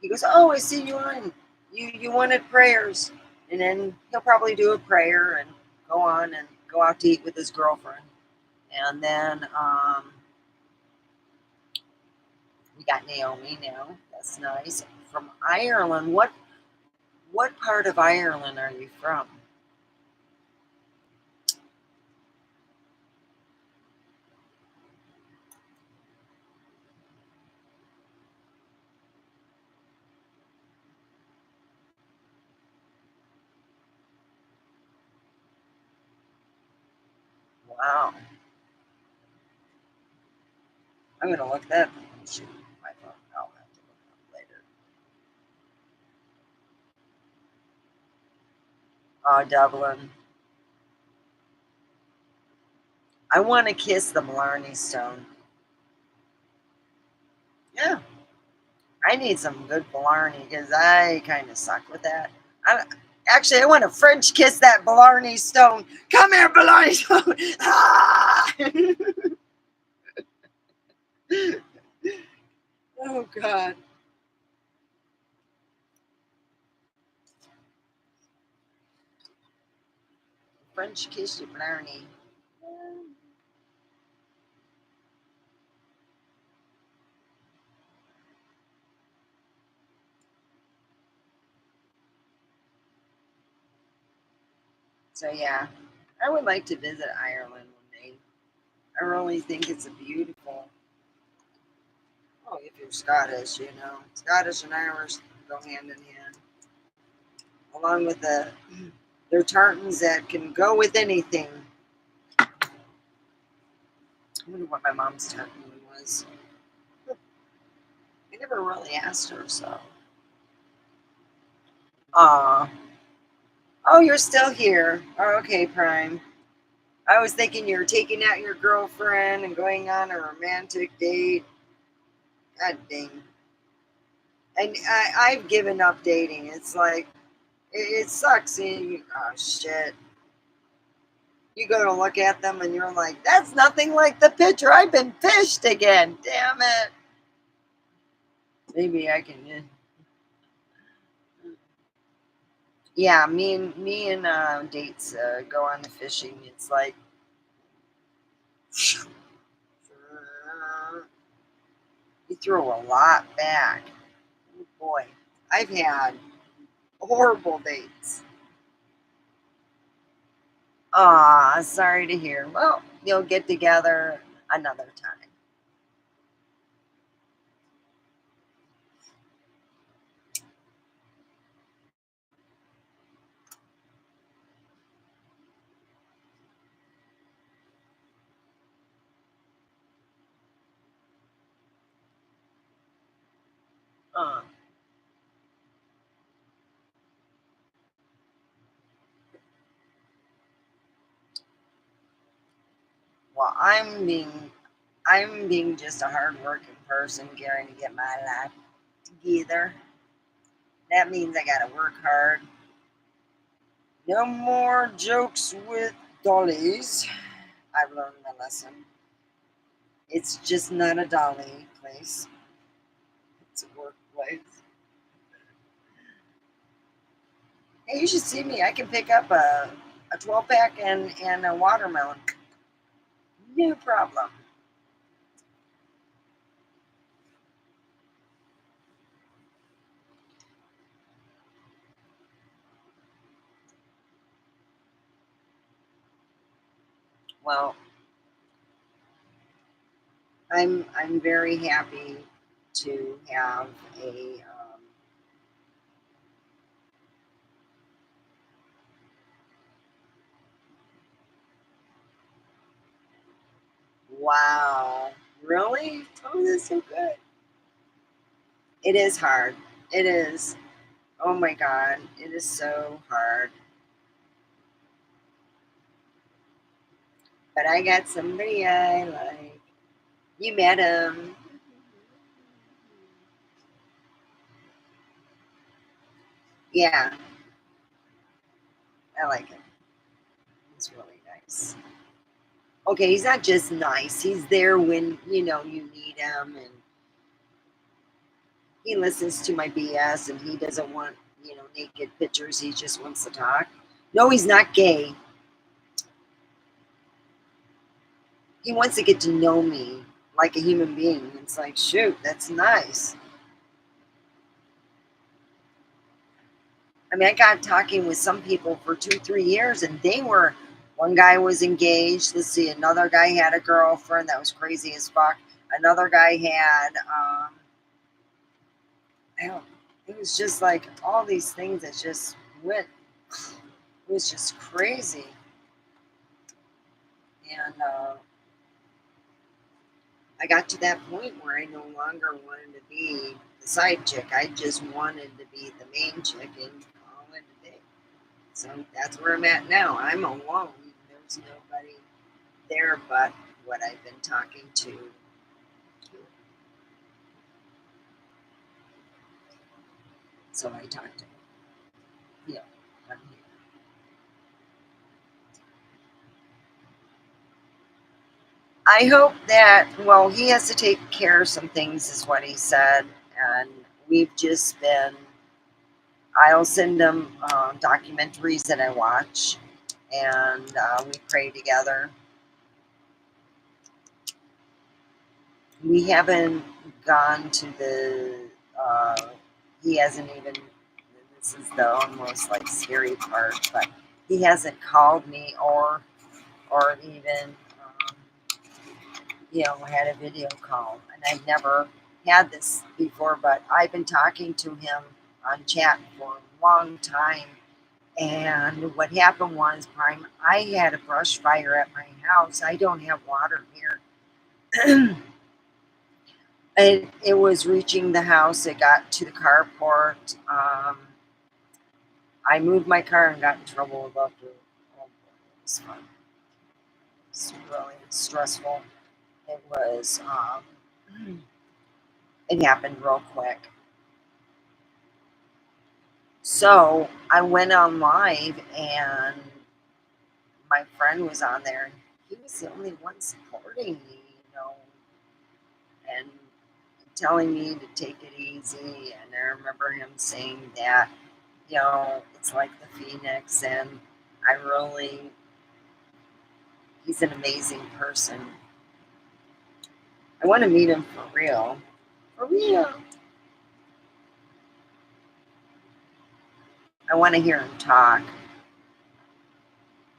he goes, "Oh, I see you on. You wanted prayers," and then he'll probably do a prayer and go on and go out to eat with his girlfriend. And then we got Naomi now. That's nice. From Ireland. What part of Ireland are you from? Wow. I'm gonna look that up. Shoot, my phone. I'll have to look it up later. Dublin. I want to kiss the Blarney Stone. Yeah, I need some good Blarney because I kind of suck with that. I, actually, I want to French kiss that Blarney Stone. Come here, Blarney Stone. Ah! Oh God, French kiss you, Blarney. So yeah, I would like to visit Ireland one day. I really think it's a beautiful. Oh, if you're Scottish, Scottish and Irish go hand in hand, along with their tartans that can go with anything. I wonder what my mom's tartan was. I never really asked her, so. Aw. Oh, you're still here. Oh, okay, Prime. I was thinking you were taking out your girlfriend and going on a romantic date. God dang. And I've given up dating. It's like, it sucks seeing you. Oh, shit. You go to look at them and you're like, that's nothing like the picture. I've been fished again. Damn it. Maybe I can. Yeah, me and dates go on the fishing. It's like you throw a lot back. Oh boy, I've had horrible dates. Ah, sorry to hear. Well, you'll get together another time. Uh, Well, I'm being just a hardworking person, trying to get my life together. That means I gotta work hard. No more jokes with dollies. I've learned my lesson. It's just not a dolly place. It's a workplace. Hey, you should see me. I can pick up a 12 pack and a watermelon. No problem. Well, I'm very happy to have a wow. Really? Oh, that's so good. It is hard. It is. Oh my God. It is so hard. But I got somebody I like. You met him. Yeah, I like him. He's really nice. Okay, he's not just nice. He's there when, you need him, and he listens to my BS, and he doesn't want, naked pictures. He just wants to talk. No, he's not gay. He wants to get to know me like a human being. It's like, shoot, that's nice. I mean, I got talking with some people for 2, 3 years, and one guy was engaged. Let's see, another guy had a girlfriend that was crazy as fuck. Another guy had, I don't, it was just like all these things that just went, it was just crazy. And I got to that point where I no longer wanted to be the side chick. I just wanted to be the main chick and call it a day. So that's where I'm at now. I'm alone. There's nobody there but what I've been talking to. So I talked to him. Yeah, I'm here. I hope that, well, he has to take care of some things, is what he said. And we've just been, I'll send him documentaries that I watch, and we pray together. We haven't gone to he hasn't even, this is the almost like scary part, but he hasn't called me or even, um, had a video call. And I've never had this before, but I've been talking to him on chat for a long time. And what happened was, Prime, I had a brush fire at my house. I don't have water here. It was reaching the house. It got to the carport. I moved my car and got in trouble about the. Oh, it was fun. It's really stressful. It was. It happened real quick. So I went on live, and my friend was on there, and he was the only one supporting me, and telling me to take it easy. And I remember him saying that, it's like the Phoenix, and I really, he's an amazing person. I want to meet him for real. For real. I want to hear him talk.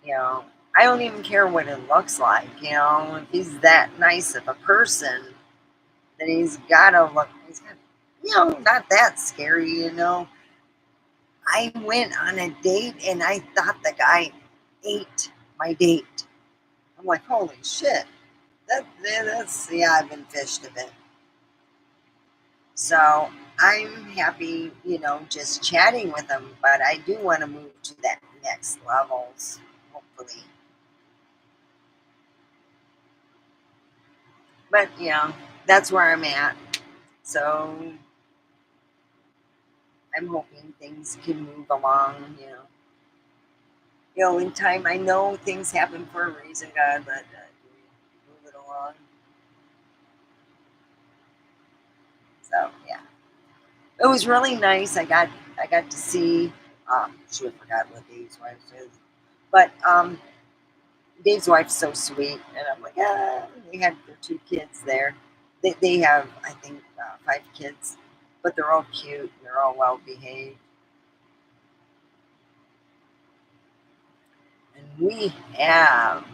You know, I don't even care what it looks like. If he's that nice of a person, then he's got, not that scary. I went on a date and I thought the guy ate my date. I'm like, holy shit. Yeah, I've been fished a bit. So I'm happy, just chatting with him, but I do want to move to that next levels, hopefully. But yeah, that's where I'm at. So I'm hoping things can move along. In time. I know things happen for a reason, God, but move it along. So yeah, it was really nice. I got to see. Should have forgot what Dave's wife is, but Dave's wife's so sweet, and I'm like, they had their two kids there. They have, I think, five kids, but they're all cute. They're all well behaved, and we have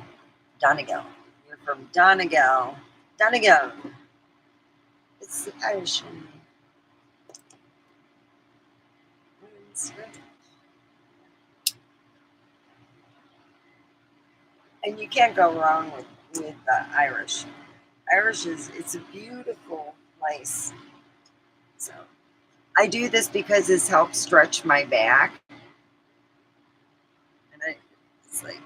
Donegal. You're from Donegal. Donegal. It's the Irish in me. And you can't go wrong with Irish. Irish is it's a beautiful place. So I do this because this helps stretch my back, and it's like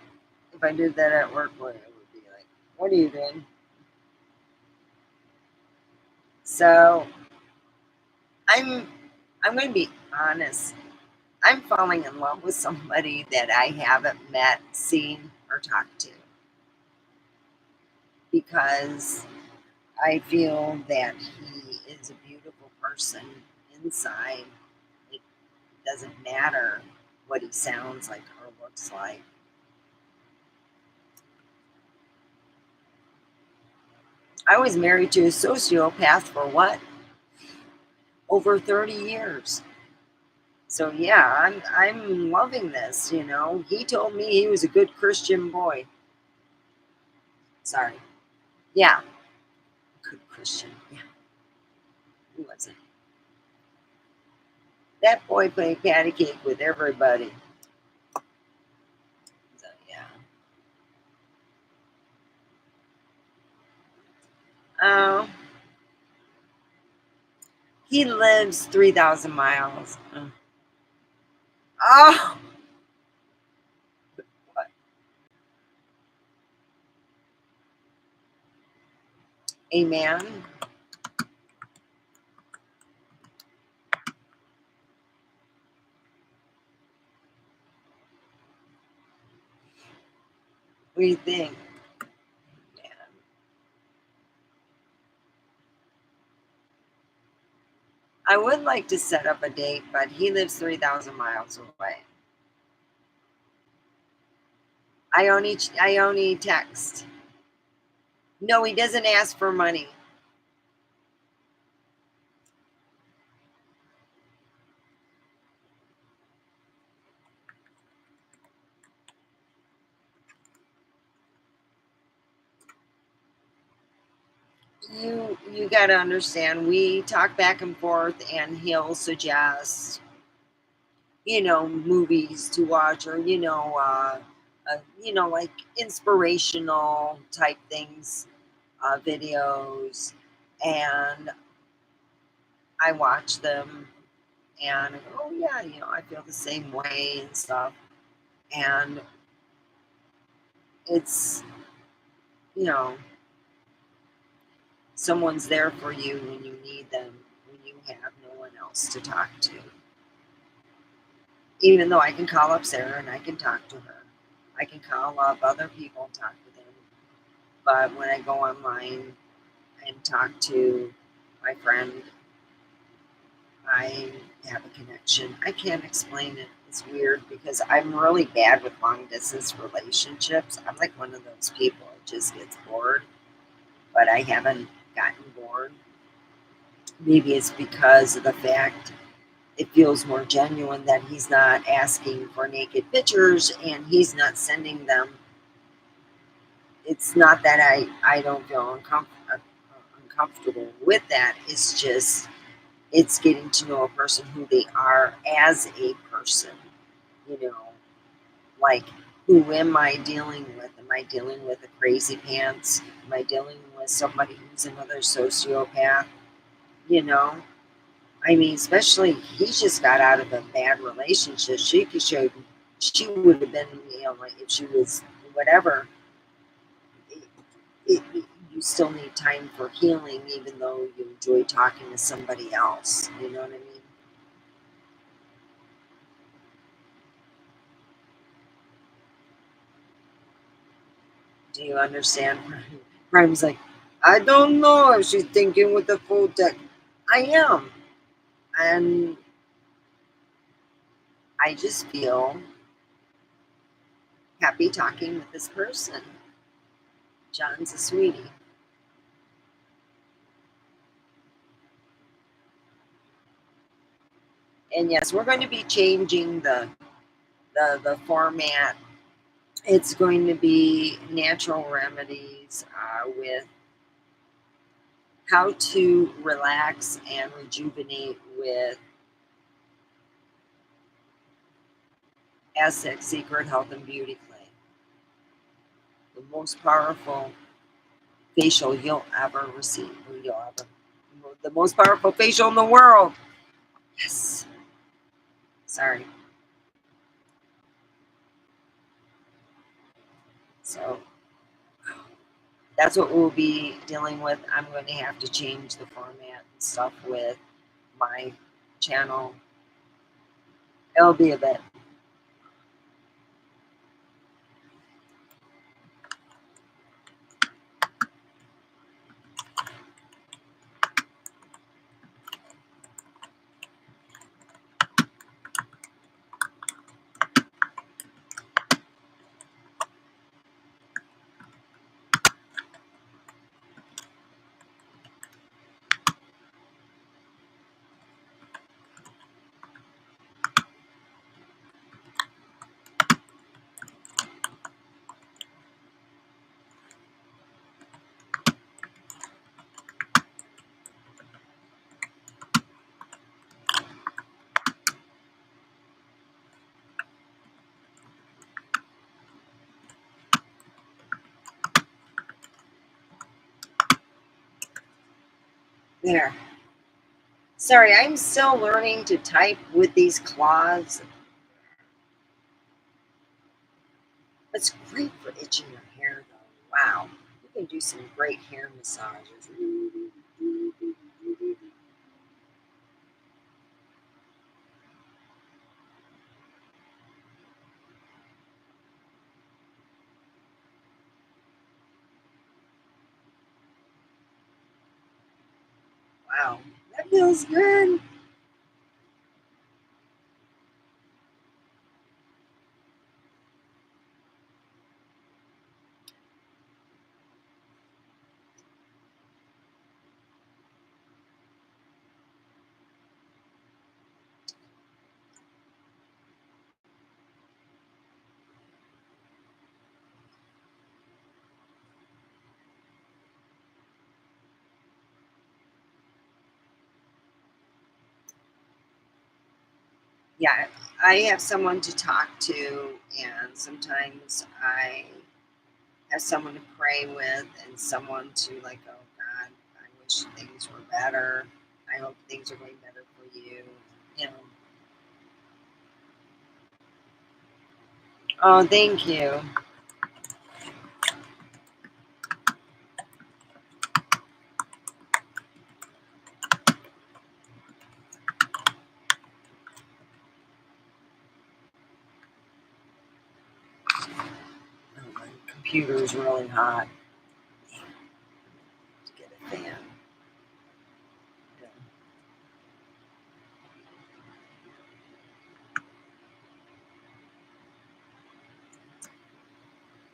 if I did that at work, what it would be like. What are you doing? So I'm I'm going to be honest. I'm falling in love with somebody that I haven't met, seen, or talked to because I feel that he is a beautiful person inside. It doesn't matter what he sounds like or looks like. I was married to a sociopath for what? Over 30 years. So yeah, I'm loving this. He told me he was a good Christian boy. Sorry. Yeah, good Christian. Yeah, he wasn't. That boy played patty cake with everybody. So yeah. Oh, he lives 3,000 miles. Oh, what? Amen. What do you think? Yeah. I would like to set up a date, but he lives 3,000 miles away. I only text. No, he doesn't ask for money. You got to understand. We talk back and forth, and he'll suggest movies to watch or like inspirational type things, videos, and I watch them and I go, oh yeah, I feel the same way and stuff. And it's you know someone's there for you when you need them, when you have no one else to talk to. Even though I can call up Sarah and I can talk to her, I can call up other people and talk to them, but when I go online and talk to my friend, I have a connection. I can't explain it. It's weird because I'm really bad with long distance relationships. I'm like one of those people that just gets bored, but I haven't gotten bored. Maybe it's because of the fact it feels more genuine that he's not asking for naked pictures and he's not sending them. It's not that I don't feel uncomfortable with that. It's just it's getting to know a person who they are as a person, you know, like who am I dealing with? Am I dealing with a crazy pants? Am I dealing with somebody who's another sociopath? You know, I mean, especially he just got out of a bad relationship. She would have been, like if she was whatever, you still need time for healing, even though you enjoy talking to somebody else. You know what I mean? Do you understand? Prime's like, I don't know if she's thinking with the full deck. I am. And I just feel happy talking with this person. John's a sweetie. And yes, we're going to be changing the format. It's going to be natural remedies with how to relax and rejuvenate with Aztec Secret Health and Beauty Clay. The most powerful facial you'll ever receive. The most powerful facial in the world. Yes. Sorry. So that's what we'll be dealing with. I'm going to have to change the format and stuff with my channel. It'll be a bit. There. Sorry, I'm still learning to type with these claws. It's great for itching your hair, though. Wow. You can do some great hair massages. Wow. That feels good. Yeah, I have someone to talk to, and sometimes I have someone to pray with, and someone to like, oh God, I wish things were better. I hope things are going better for you. You know. Oh, thank you. Oh, my computer's really hot. To get a fan. Yeah.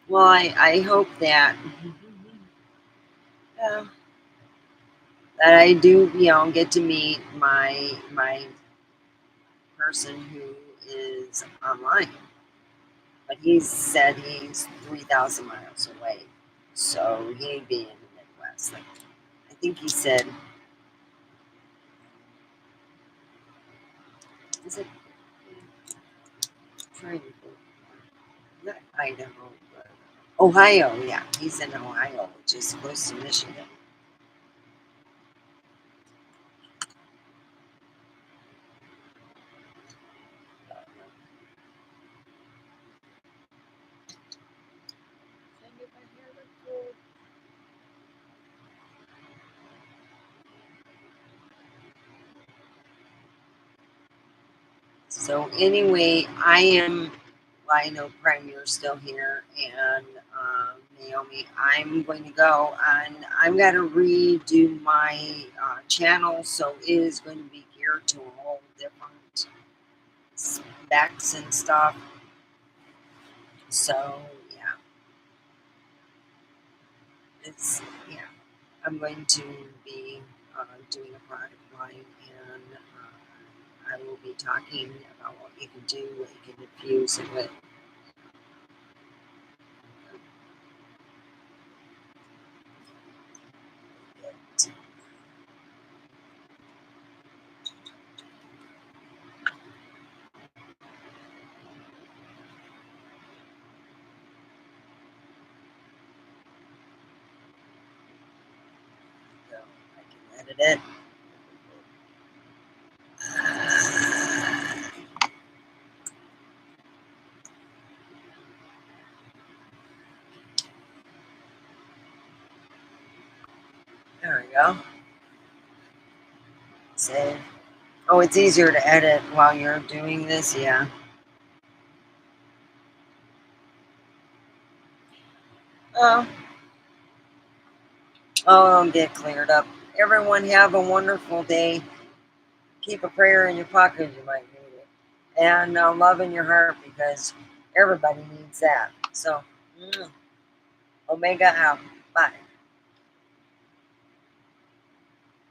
Well, I hope that yeah, that I do, get to meet my person who is online. But he said he's 3,000 miles away, so he'd be in the Midwest. Like I think he said, is it trying to think, not Idaho, but Ohio? Yeah, he's in Ohio, which is close to Michigan. So anyway, well, I know Prime, you're still here, and Naomi, I'm going to go, and I'm going to redo my channel, so it is going to be geared to a whole different specs and stuff. So yeah, it's yeah. I'm going to be doing a product line, and I will be talking about what you can do, what you can infuse it with. So I can edit it. There we go. Save. Oh, it's easier to edit while you're doing this, yeah. Oh, I'll get cleared up. Everyone have a wonderful day. Keep a prayer in your pocket, you might need it. And love in your heart, because everybody needs that. So, Omega out. Bye.